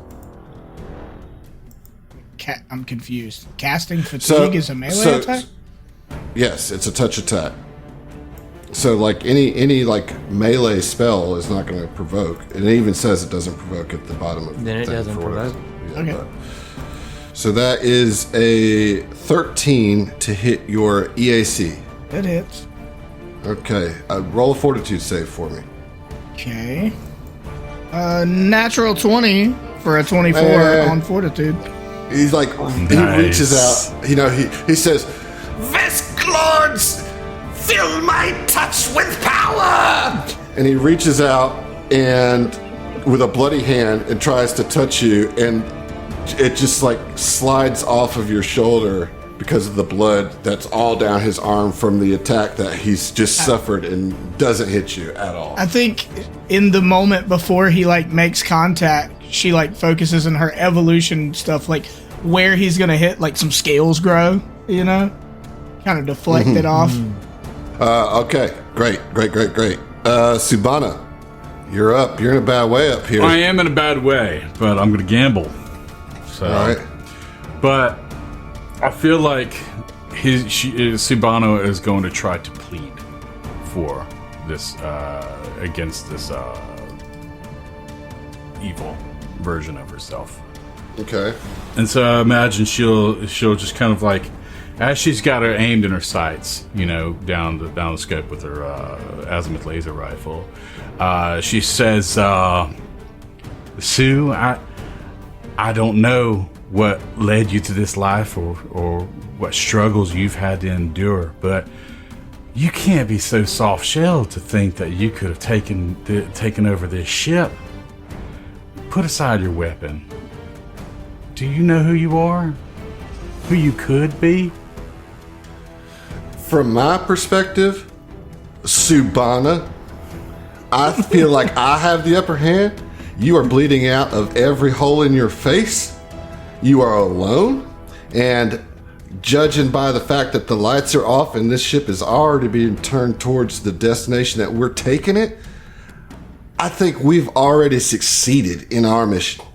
I'm confused. Casting Fatigue is a melee attack? Yes, it's a touch attack. So like any like melee spell is not going to provoke. And it even says it doesn't provoke at the bottom of the Then it thing doesn't for provoke. Okay. So that is a 13 to hit your EAC. It hits. Okay, roll a fortitude save for me. Okay. Natural 20 for a 24 on fortitude. He's like, he reaches out, he says, Vesk Lords, fill my touch with power! And he reaches out and with a bloody hand and tries to touch you, and it just like slides off of your shoulder because of the blood that's all down his arm from the attack that he's just suffered, and doesn't hit you at all. I think in the moment before he like makes contact, she like focuses on her evolution stuff, like where he's gonna hit, like some scales grow, kind of deflect it off. Okay, great. Subana, you're up. You're in a bad way up here. I am in a bad way, but I'm going to gamble. So, All right. But I feel like Subano is going to try to plead for this against this evil version of herself. Okay. And so I imagine she'll just kind of like, as she's got her aimed in her sights, down the scope with her azimuth laser rifle, she says, Sue, I don't know what led you to this life or what struggles you've had to endure, but you can't be so soft-shelled to think that you could have taken over this ship. Put aside your weapon. Do you know who you are? Who you could be? From my perspective, Subana, I feel like I have the upper hand. You are bleeding out of every hole in your face. You are alone. And judging by the fact that the lights are off and this ship is already being turned towards the destination that we're taking it, I think we've already succeeded in our mission.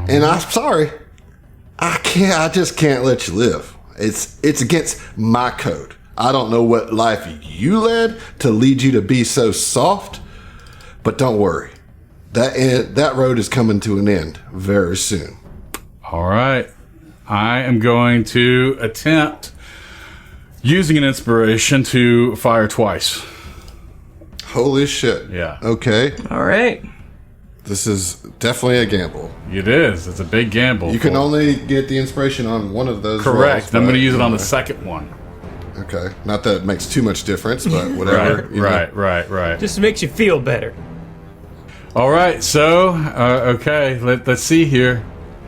And I'm sorry, I just can't let you live. It's against my code. I don't know what life you led to lead you to be so soft, but don't worry. That road is coming to an end very soon. All right. I am going to attempt using an inspiration to fire twice. Holy shit. Yeah. Okay. All right. This is definitely a gamble. It is. It's a big gamble. You can only get the inspiration on one of those Correct. rolls, I'm going to but, use it on the second one. Okay. Not that it makes too much difference, but whatever. Right. Just makes you feel better. All right. So, okay. Let's see here.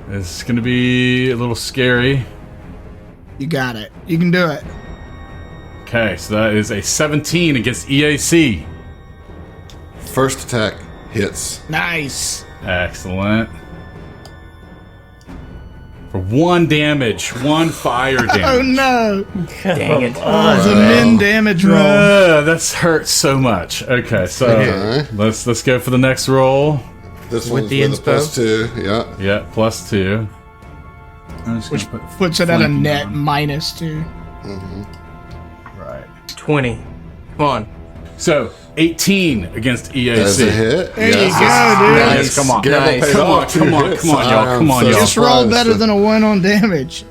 It's going to be a little scary. You got it. You can do it. Okay. So that is a 17 against EAC. First attack hits. Nice. Excellent. For 1 damage. 1 fire damage. Oh no. Dang it. The min damage roll. That hurts so much. Okay, so let's go for the next roll. This With one's the with a +2. Yeah. Yeah, +2. Which puts it at a net -2. Right. 20. Come on. So 18 against EAC. That's a hit. There you go, dude. Nice. Come on. Gamble Nice. paid Come on, off. 2 come on, hits. come on, y'all. I Come am on, so y'all. Just roll surprised. better than a 1 on damage.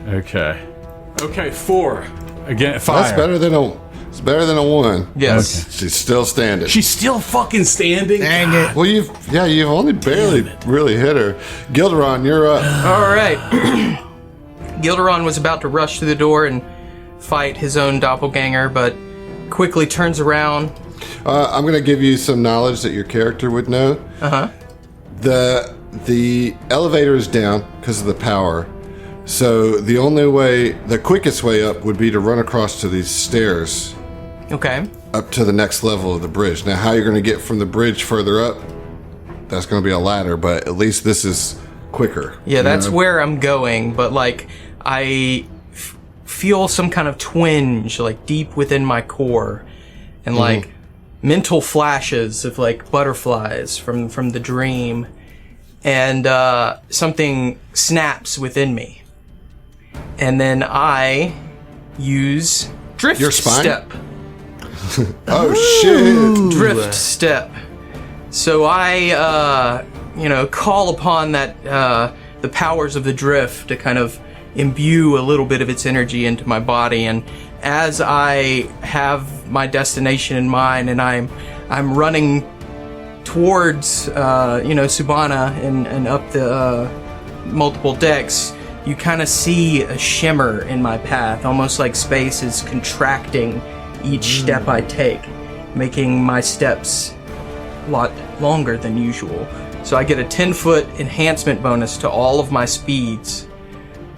Okay, 4 again. Fire. That's better than a. It's better than a 1. Yes. She's still standing. She's still fucking standing. Dang it. Well, you've only barely really hit her. Gilderon, you're up. All right. Gilderon was about to rush through the door and fight his own doppelganger, but quickly turns around. I'm going to give you some knowledge that your character would know. Uh-huh. The elevator is down because of the power. So the quickest way up would be to run across to these stairs. Okay. Up to the next level of the bridge. Now, how you're going to get from the bridge further up, that's going to be a ladder, but at least this is quicker. Yeah, that's where I'm going, but like I feel some kind of twinge like deep within my core, and like mental flashes of like butterflies from the dream, and something snaps within me, and then I use drift Your spine? step. Oh shit! Drift step. So I, call upon that the powers of the drift to kind of imbue a little bit of its energy into my body, and as I have my destination in mind, and I'm running towards Subana and up the multiple decks, you kind of see a shimmer in my path, almost like space is contracting each step I take, making my steps a lot longer than usual. So I get a 10-foot enhancement bonus to all of my speeds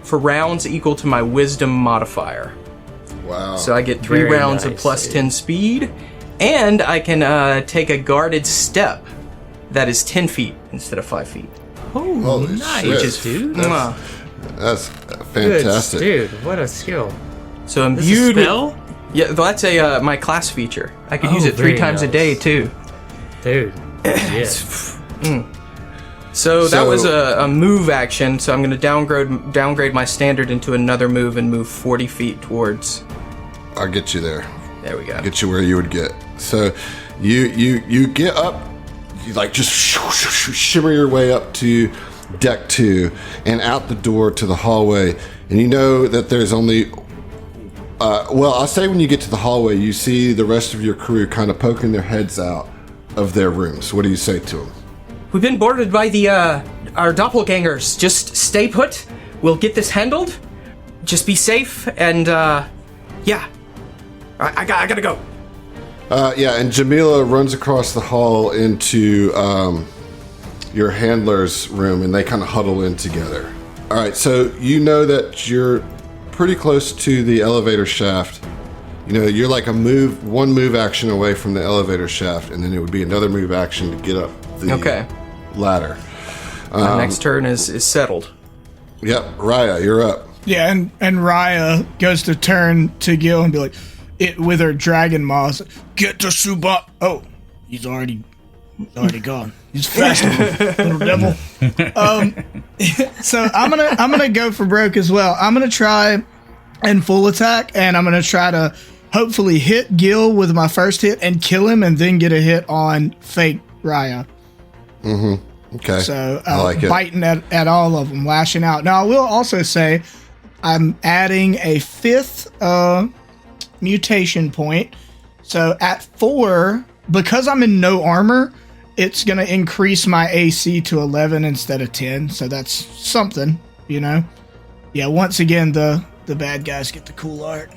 for rounds equal to my wisdom modifier. Wow. So I get 3 Very rounds of nice, plus dude. 10 speed, and I can take a guarded step that is 10 feet instead of 5 feet. Oh, Holy nice, shit. dude. Mwah. That's Good, fantastic. dude. What a skill. So This is a imbued with, spell? yeah, that's a my class feature. I could use Oh, it 3 very times a nice. day too. Dude. Yes. So that So- was a move action. So I'm going to downgrade my standard into another move and move 40 feet towards. I'll get you there. There we go. Get you where you would get. So you get up, you like just shimmer your way up to deck 2 and out the door to the hallway, and you know that there's only I'll say when you get to the hallway, you see the rest of your crew kind of poking their heads out of their rooms. What do you say to them? We've been boarded by our doppelgangers. Just stay put. We'll get this handled. Just be safe, and yeah. I gotta go. Yeah, and Jamila runs across the hall into your handler's room, and they kind of huddle in together. All right, so you know that you're pretty close to the elevator shaft. You know, you're like one move action away from the elevator shaft, and then it would be another move action to get up the ladder. My next turn is settled. Yep, Raya, you're up. Yeah, and Raya goes to turn to Gil and be like, with her dragon maws, get to Suba. Oh, he's already gone. He's fast, little devil. So I'm gonna go for broke as well. I'm gonna try and full attack, and I'm gonna try to hopefully hit Gil with my first hit and kill him, and then get a hit on fake Raya. Okay, So I like it. biting at all of them, lashing out. Now I will also say I'm adding a 5th mutation point. So at 4, because I'm in no armor, it's going to increase my AC to 11 instead of 10. So that's something, you know. Yeah, once again, the bad guys get the cool art.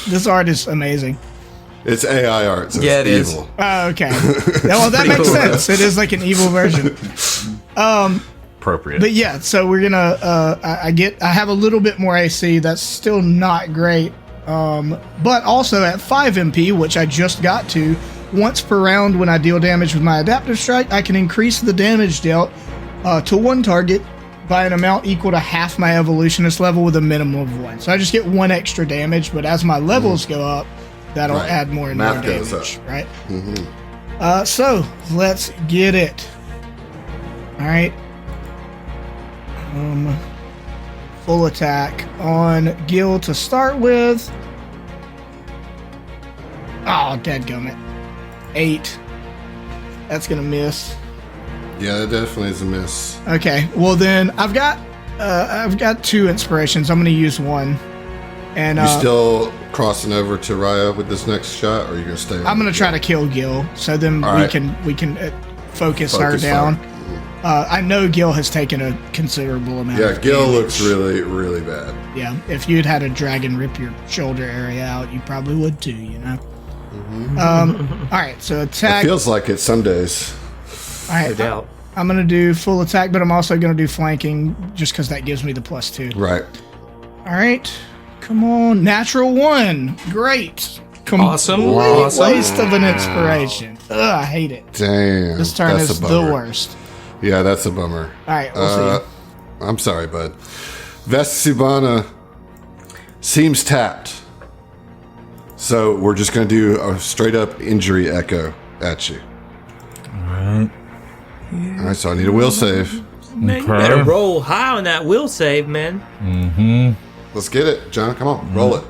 This art is amazing. It's AI art, so Yeah, it's it is. evil. Oh, okay. Well, that makes cool, sense. It is like an evil version. Appropriate. But yeah, so we're gonna. I have a little bit more AC. That's still not great. But also at 5 MP, which I just got to, once per round when I deal damage with my adaptive strike, I can increase the damage dealt to 1 target by an amount equal to half my evolutionist level with a minimum of 1. So I just get 1 extra damage, but as my levels go up, that'll Right. add more and more Math goes damage, up. right? So let's get it. All right. Full attack on Gil to start with. Oh, dadgummit. 8. That's gonna miss. Yeah, that definitely is a miss. Okay, well then I've got 2 inspirations. I'm gonna use 1, and You still crossing over to Raya with this next shot, or are you gonna stay? I'm gonna try to kill Gil. So then All we right. can focus her Focus down. I know Gil has taken a considerable amount. Yeah, of Gil damage. looks really, really bad. Yeah, if you'd had a dragon rip your shoulder area out, you probably would too. You know. All right, so It attack. feels like it some days. All right, No doubt. I'm gonna do full attack, but I'm also gonna do flanking just because that gives me the +2. Right. All right, come on, natural 1, great. Awesome. Complete waste of an inspiration. Ugh, I hate it. Damn. This turn that's is a the bummer. worst. Yeah, that's a bummer. All right, we'll see. I'm sorry, bud. Vesubana seems tapped. So we're just going to do a straight up injury echo at you. All right, so I need a will save. Man, you better roll high on that will save, man. Let's get it, John. Come on, roll it.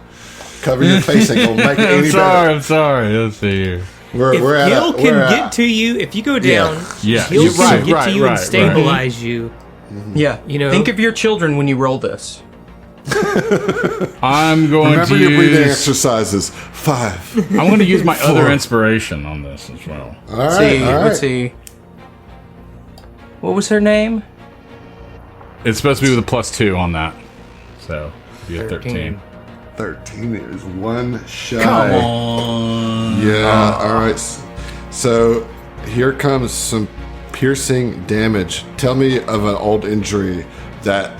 Cover your face ain't going to make it any better. I'm sorry. Let's see here. If Gil can get to you, if you go down, Yeah. Gil You're can right, get to you and right. stabilize you. Yeah. You know- Think of your children when you roll this. I'm going Remember to your breathing use. exercises. 5. I'm going to use my other 4. inspiration on this as well. All right, See, all right. let's see. What was her name? It's supposed to be with a +2 on that, so be a 13. 13 is one shy. Come on. Yeah, all right. So here comes some piercing damage. Tell me of an old injury that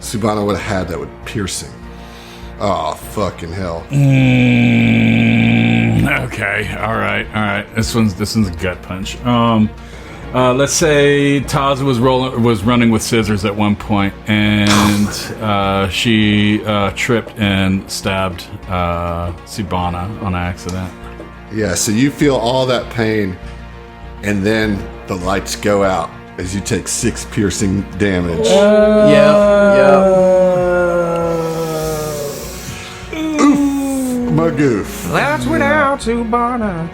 Subano would have had that would piercing. Oh, fucking hell. Okay. All right. This one's a gut punch. Let's say Taz was running with scissors at one point, and she tripped and stabbed Subana on accident. Yeah, so you feel all that pain, and then the lights go out as you take 6 piercing damage. My goof. That's without Subana.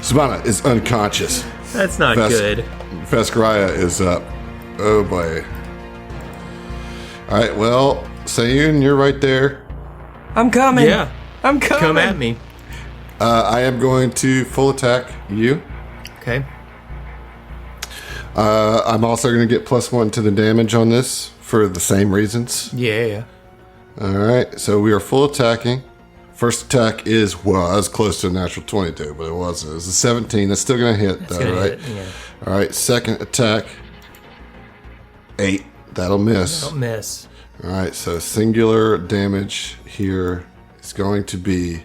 Subana is unconscious. That's not good. Veskaraya is up. Oh boy. Alright, well, Sayun, you're right there. I'm coming. Yeah, I'm coming. come at me. I am going to full attack you. Okay. I'm also going to get +1 to the damage on this for the same reasons. Yeah. Alright, so we are full attacking. First attack was close to a natural 22, but it wasn't. It was a 17. That's still going to hit, though, Gonna right? hit, yeah. Alright, second attack. 8. That'll miss. Don't miss. Alright, so singular damage here is going to be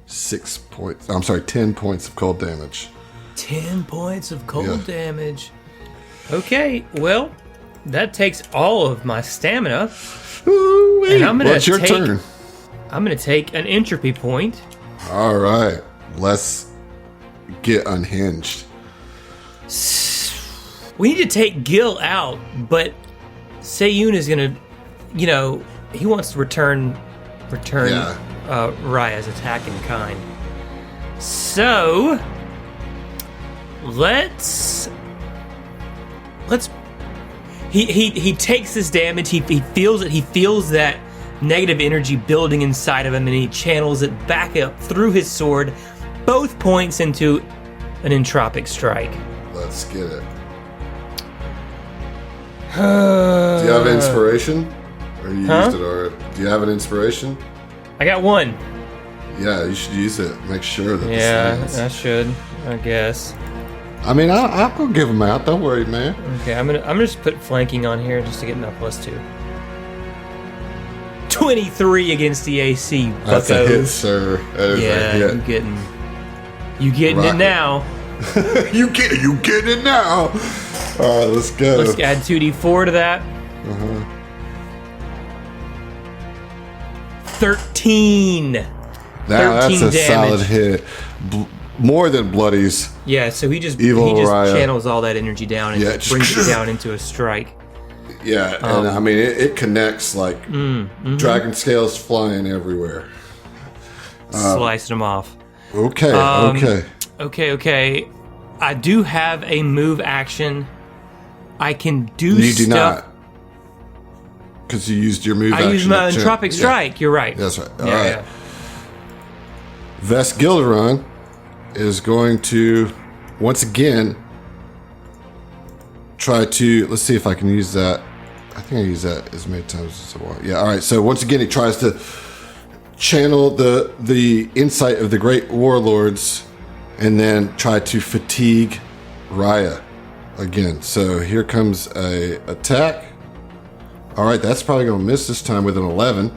10 points of cold damage. 10 points of cold Yeah. damage. Okay, well, that takes all of my stamina. Ooh-wee. And I'm gonna What's your take- turn? I'm going to take an entropy point. Alright, let's get unhinged. We need to take Gil out, but Sayun is going to, he wants to return Yeah. Raya's attack in kind. So, let's he takes this damage. He feels it. He feels that negative energy building inside of him, and he channels it back up through his sword, both points into an entropic strike. Let's get it. Do you have inspiration? Or you used it already? Do you have an inspiration? I got one. Yeah, you should use it. Make sure that Yeah, this I lands. should. I guess. I mean, I'll go give them out. Don't worry, man. Okay, I'm gonna just put flanking on here just to get my +2. 23 against the AC, bucko. That's a hit, sir. That is Yeah, a you hit. getting Rocket. it now. you get it now. All right, let's go. Let's add 2d4 to that. 13. Now that's 13 a solid damage. hit. More than bloodies. Yeah, so he just Evil Raya. channels all that energy down and Yeah, just brings it down into a strike. Yeah, and I mean it connects like dragon scales flying everywhere. Sliced him off. Okay, okay. Okay. I do have a move action. I can do You do stuff. not, because you used your move. I action use my to- entropic yeah, strike. You're right. That's right. All Yeah, right. yeah. Ves Gilderon is going to once again, try to, let's see if I can use that. I think I use that as many times as I want. Yeah, all right. So once again, he tries to channel the insight of the great warlords and then try to fatigue Raya again. So here comes a attack. All right, that's probably going to miss this time with an 11.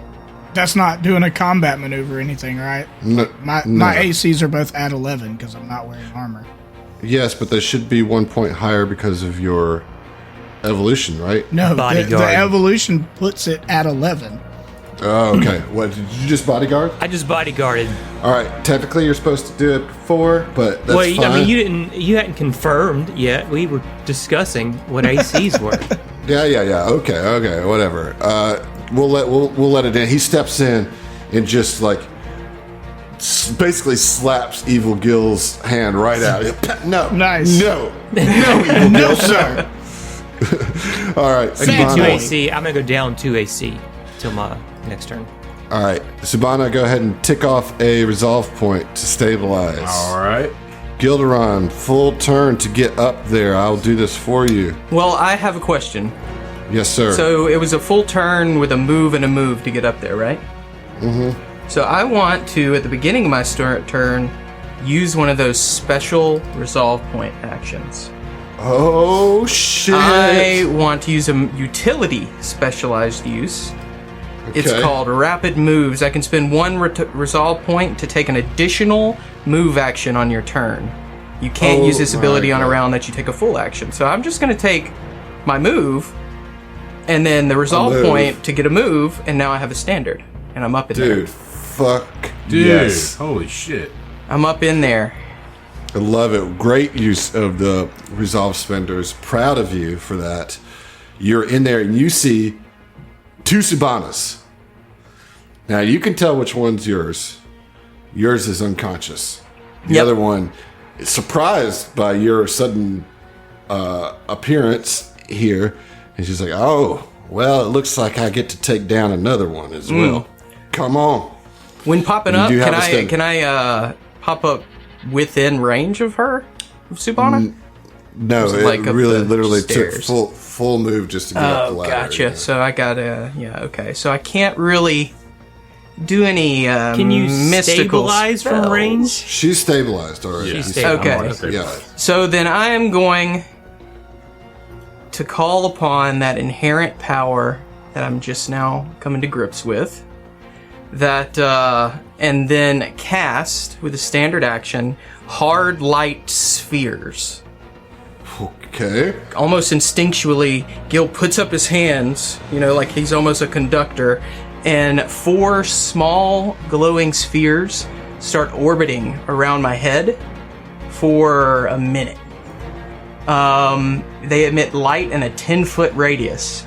That's not doing a combat maneuver or anything, right? No, My ACs are both at 11 because I'm not wearing armor. Yes, but they should be 1 point higher because of your evolution, right? No, the Bodyguard. evolution puts it at 11. Oh, okay. What, did you just bodyguard? I just bodyguarded. All right, technically you're supposed to do it before, but that's Well, fine. I mean, you hadn't confirmed yet. We were discussing what ACs were. Yeah. Okay, whatever. We'll let it in. He steps in and just like basically slaps Evil Gil's hand right out. No, Nice. no, Evil No, Gil, sir. All right, I get 2 Subhana. AC. I'm gonna go down 2 AC till my next turn. All right, Subhana, go ahead and tick off a resolve point to stabilize. All right. Gilderon, full turn to get up there. I'll do this for you. Well, I have a question. Yes, sir. So it was a full turn with a move and a move to get up there, right? Mm-hmm. So I want to, at the beginning of my turn, use one of those special resolve point actions. Oh, shit. I want to use a utility specialized use. It's Okay. called Rapid Moves. I can spend one resolve point to take an additional move action on your turn. You can't use this ability on a round that you take a full action. So I'm just going to take my move and then the resolve move. point to get a move, and now I have a standard. And I'm up in there. Dude, fuck. Dude. Yes. Holy shit. I'm up in there. I love it. Great use of the resolve spenders. Proud of you for that. You're in there and you see 2 Subanas. Now you can tell which one's yours. Yours is unconscious. The Yep. other one is surprised by your sudden appearance here. And she's like, oh, well, it looks like I get to take down another one as well. Come on. When popping You up, do have can a I standard. can I pop up within range of her, of Subhana? No, Was it it like up really the literally took stairs? full move just to get up the Oh, ladder. gotcha. yeah. So I gotta, okay. So I can't really do any Can you mystical stabilize from spells. range? She's stabilized already. She's He's- stabilized. Okay. Yeah. So then I am going to call upon that inherent power that I'm just now coming to grips with. That, and then cast, with a standard action, Hard Light Spheres. Okay. Almost instinctually, Gil puts up his hands, like he's almost a conductor, and 4 small glowing spheres start orbiting around my head for a minute. They emit light in a 10-foot radius.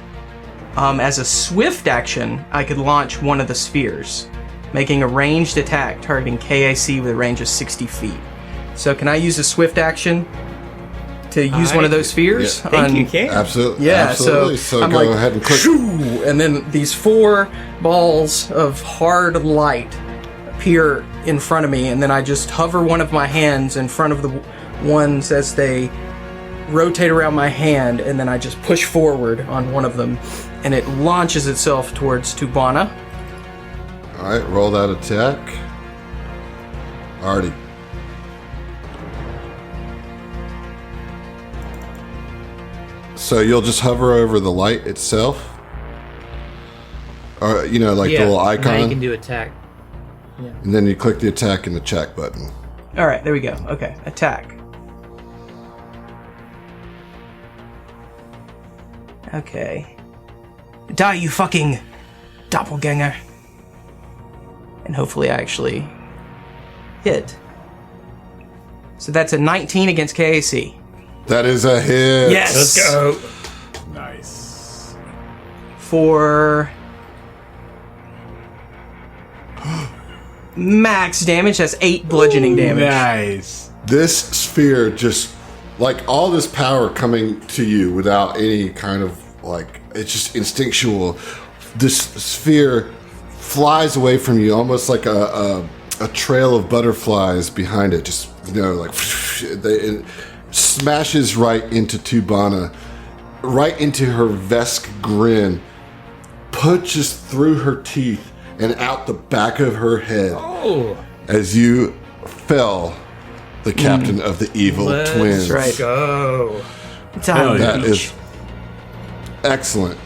As a swift action, I could launch one of the spheres, making a ranged attack targeting KAC with a range of 60 feet. So can I use a swift action to use one of those spheres? I think you can. Absolutely. Yeah, Absolutely. So I'm go like, ahead and click. "Shoo!" And then these 4 balls of hard light appear in front of me, and then I just hover one of my hands in front of the ones as they rotate around my hand, and then I just push forward on one of them, and it launches itself towards Tubana. All right, roll that attack. Already. So you'll just hover over the light itself? Or, like the little Now you icon? can do attack. And then you click the attack and the check button. All right, there we go. Okay, attack. Okay. Die, you fucking doppelganger. And hopefully I actually hit. So that's a 19 against KAC. That is a hit. Yes! Let's go. Nice. For max damage, that's 8 bludgeoning damage. Nice. This sphere just, like all this power coming to you without any kind of, it's just instinctual. This sphere flies away from you almost like a a trail of butterflies behind it. Just, like it smashes right into Tubana, right into her Vesk grin, punches through her teeth and out the back of her head as you fell the captain of the evil twins. Let's go. That is excellent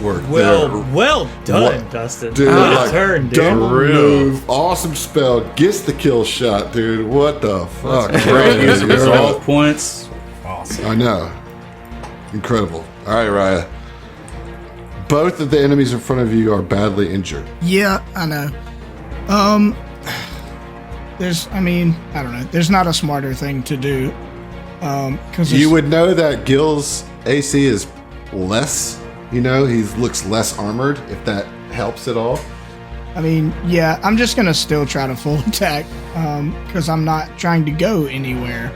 work. Well done, Dustin. Dude, What a turn, dude. Double move, awesome spell, gets the kill shot, dude. What the fuck? Great use of resolve points. Awesome. I know. Incredible. All right, Raya. Both of the enemies in front of you are badly injured. Yeah, I know. I don't know. There's not a smarter thing to do. Because You would know that Gil's AC is less. He looks less armored, if that helps at all. Yeah, I'm just gonna still try to full attack, because I'm not trying to go anywhere.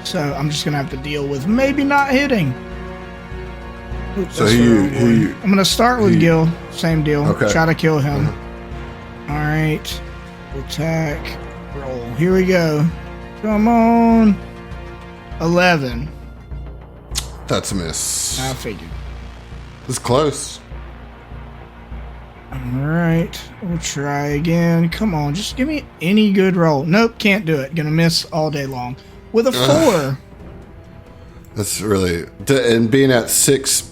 So I'm just gonna have to deal with maybe not hitting. Oops, So I'm gonna start with Gil. Same deal. Okay. Try to kill him. All right. Attack. Roll. Here we go. Come on. 11. That's a miss. I figured. It's close. All right. We'll try again. Come on. Just give me any good roll. Nope. Can't do it. Gonna miss all day long. With a 4. That's really... And being at 6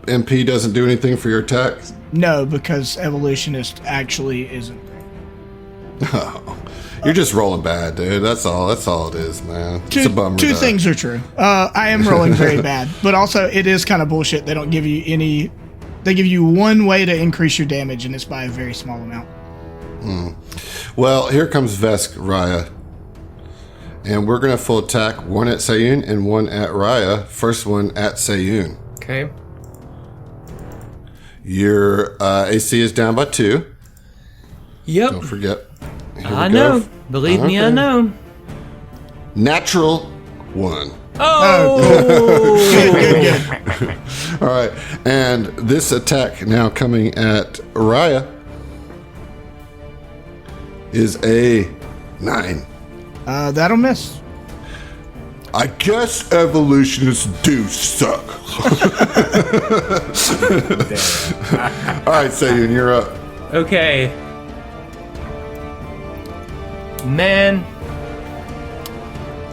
MP doesn't do anything for your attack? No, because Evolutionist actually isn't. Oh, you're just rolling bad, dude. That's all it is, man. It's a bummer. Two things are true. I am rolling very bad, but also it is kind of bullshit. They don't give you any. They give you one way to increase your damage, and it's by a very small amount. Well, here comes Vesk, Raya. And we're going to full attack, one at Sayun and one at Raya. First one at Sayun. Okay. Your AC is down by 2. Yep. Don't forget. Here we I go. know. Believe me, I know. Natural 1. Oh! Good. All right. And this attack now coming at Raya is a 9. That'll miss. I guess evolutionists do suck. All right, Sayun, you're up. Okay. Man,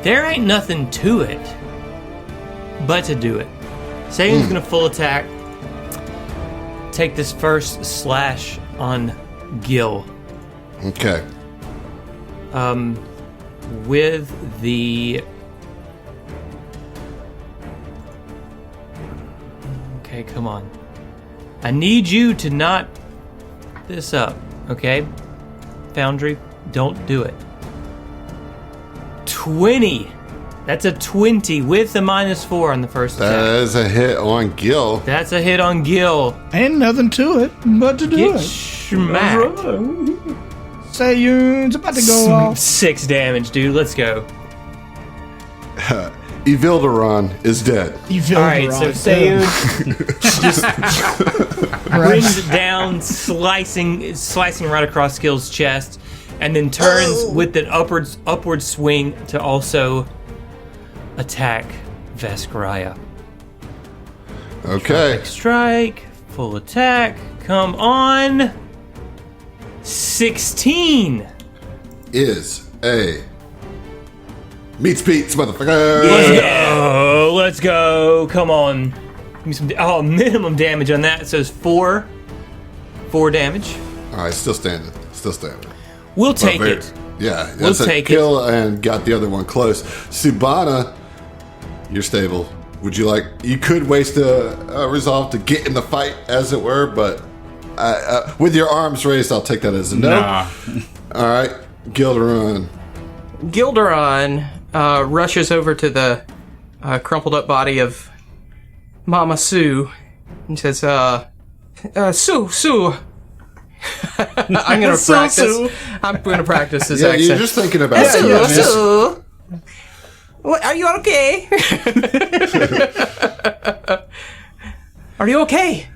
there ain't nothing to it but to do it. Sayun's gonna full attack. Take this first slash on Gil. Okay. With the... Okay, come on. I need you to not this up, okay? Foundry, don't do it. 20. That's a 20 with the -4 on the first attack. That is a hit on Gil. That's a hit on Gil. Ain't nothing to it but to do Get it. smacked. Sayun's about to go off. 6 damage, dude. Let's go. Evilderon is dead. You feel All right, so Sayun just brings it down, slicing right across Gil's chest, and then turns with an upward swing to also attack Veskaraya. Okay. Strike, full attack, come on. 16. Is a meets Pete's motherfucker. Let's go. Come on. Give me some minimum damage on that. So it's 4 damage. All right, still standing. We'll take it. Yeah, We'll that's a take kill and got the other one close. Subana, you're stable. Would you like? You could waste a resolve to get in the fight, as it were, but with your arms raised, I'll take that as a no. Nah. All right, Gilderon. Gilderon rushes over to the crumpled up body of Mama Sue and says, Sue. I'm gonna practice. I'm gonna practice this accent. You're just thinking about it. Sue. What, are you okay? Are you okay?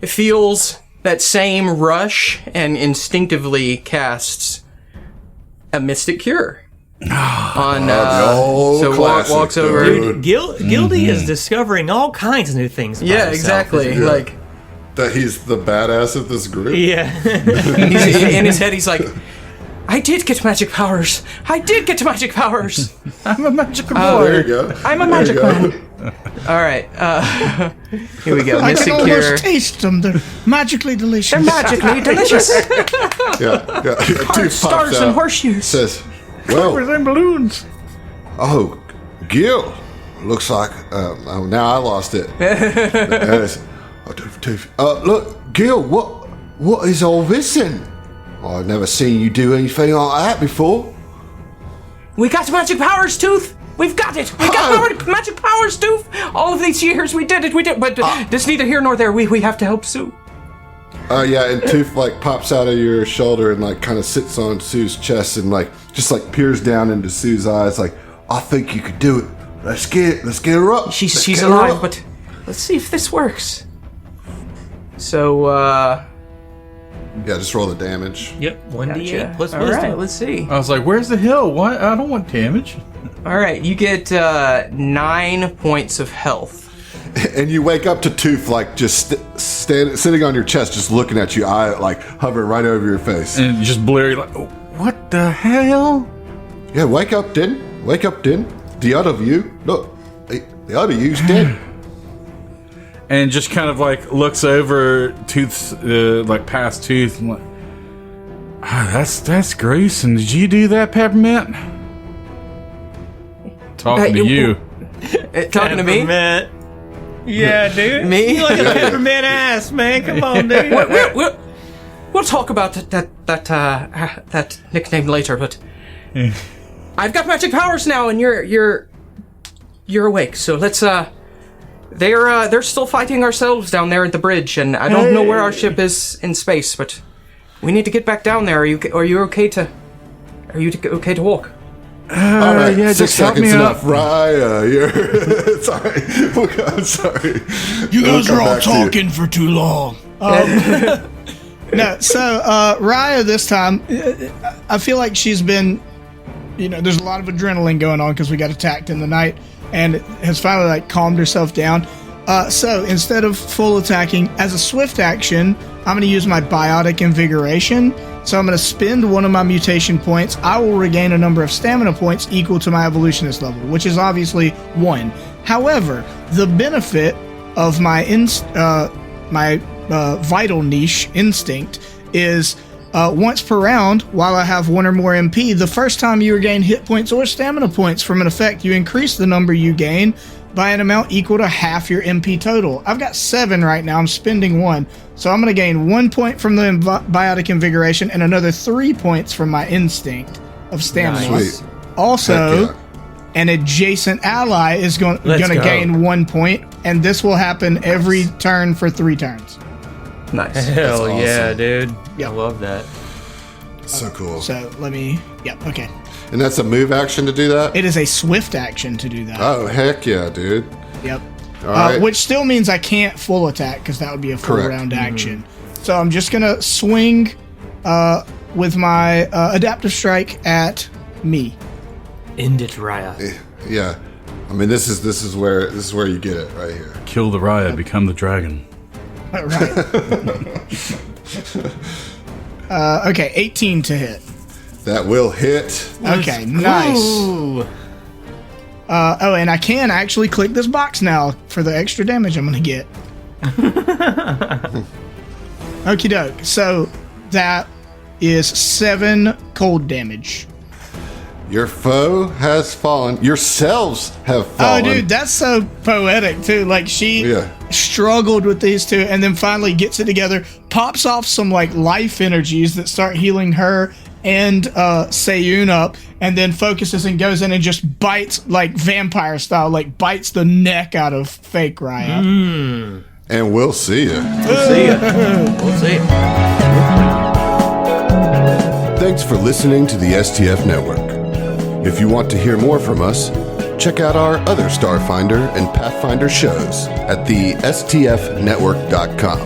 It feels that same rush and instinctively casts a Mystic Cure on. Walks over. Dude, Gildy is discovering all kinds of new things. About himself, exactly. Yeah. Like That he's the badass of this group. yeah. he's, in his head, he's like, "I did get magic powers. I did get magic powers. I'm a magical There you boy. go. I'm a magic man." All right, here we go. I Mystic can Cure. almost taste them. They're magically delicious. They're magically delicious. Yeah. Dude pops Stars and out, horseshoes. says, "Well, Them balloons. oh, Gil, looks like now I lost it." Look, Gil, what is all this then? I've never seen you do anything like that before. We got magic powers, Tooth. We've got it. We got magic powers, Tooth. All of these years, we did it. But this neither here nor there. We have to help Sue. Yeah, and Tooth like pops out of your shoulder and like kind of sits on Sue's chest and like just like peers down into Sue's eyes. Like, I think you could do it. Let's get her up. She's alive, but let's see if this works. So, yeah, just roll the damage. Yep. 1d8 gotcha. plus All wisdom. right, let's see. I was like, "Where's the hill? What? I don't want damage." All right, you get 9 points of health. And you wake up to Tooth like just sitting on your chest, just looking at you, eye like hovering right over your face. And just blurry, like, "What the hell?" Yeah, wake up, then. The other you, look, the other you's dead. And just kind of like looks over Tooth's, like past Tooth, and like, that's gruesome. Did you do that, Peppermint? Talking to you. Talking to me? Peppermint. Yeah, dude. Me? You like a peppermint ass, man. Come on, dude. We'll talk about that nickname later, but I've got magic powers now, and you're awake. So let's they're still fighting ourselves down there at the bridge, and I don't know where our ship is in space, but we need to get back down there. Are you okay to walk? All right, yeah, 6 just help seconds me enough. up. Raya, you're sorry. I'm sorry. You guys We'll are come all back to you. talking for too long. No, so Raya this time, I feel like she's been, there's a lot of adrenaline going on because we got attacked in the night, and has finally like calmed herself down. So instead of full attacking, as a swift action, I'm going to use my biotic invigoration. So I'm going to spend one of my mutation points. I will regain a number of stamina points equal to my evolutionist level, which is obviously 1. However, the benefit of my vital niche instinct is once per round, while I have 1 or more MP, the first time you regain hit points or stamina points from an effect, you increase the number you gain by an amount equal to half your MP total. I've got 7 right now. I'm spending 1. So I'm going to gain 1 point from the biotic invigoration and another 3 points from my instinct of stamina. Nice. Also, Heck an adjacent ally is going to go. gain 1 point, and this will happen every turn for 3 turns. Nice. Hell awesome. yeah, dude. Yeah. I love that. So cool. So let me, okay. And that's a move action to do that? It is a swift action to do that. Oh, heck yeah, dude. Yep. All right. Which still means I can't full attack because that would be a full Correct. round action. So I'm just gonna swing with my adaptive strike at me. End it, Raya. Yeah. I mean, this is where you get it right here. Kill the riot, become the dragon. Right. Okay, 18 to hit. That will hit. Okay, nice. And I can actually click this box now for the extra damage I'm gonna get. Okie doke. So that is 7 cold damage. Your foe has fallen. Your selves have fallen. Oh, dude, that's so poetic too. Like she struggled with these two, and then finally gets it together, pops off some like life energies that start healing her and Sayun up, and then focuses and goes in and just bites like vampire style, like bites the neck out of fake Raya. And we'll see you. We'll see it. We'll see it. Thanks for listening to the STF Network. If you want to hear more from us, check out our other Starfinder and Pathfinder shows at the stfnetwork.com.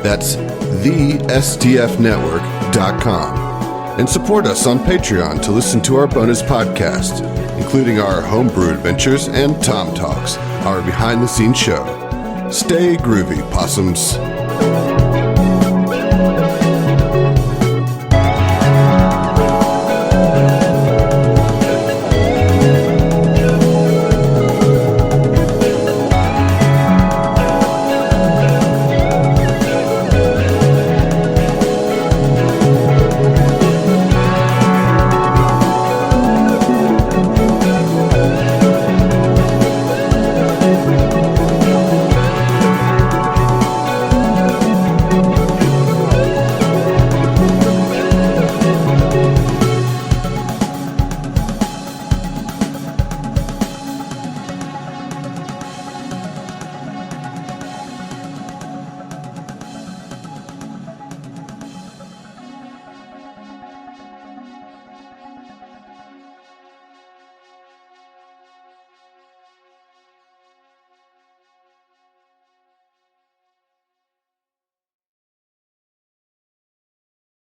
That's thestfnetwork.com. And support us on Patreon to listen to our bonus podcasts, including our homebrew adventures and Tom Talks, our behind-the-scenes show. Stay groovy, possums.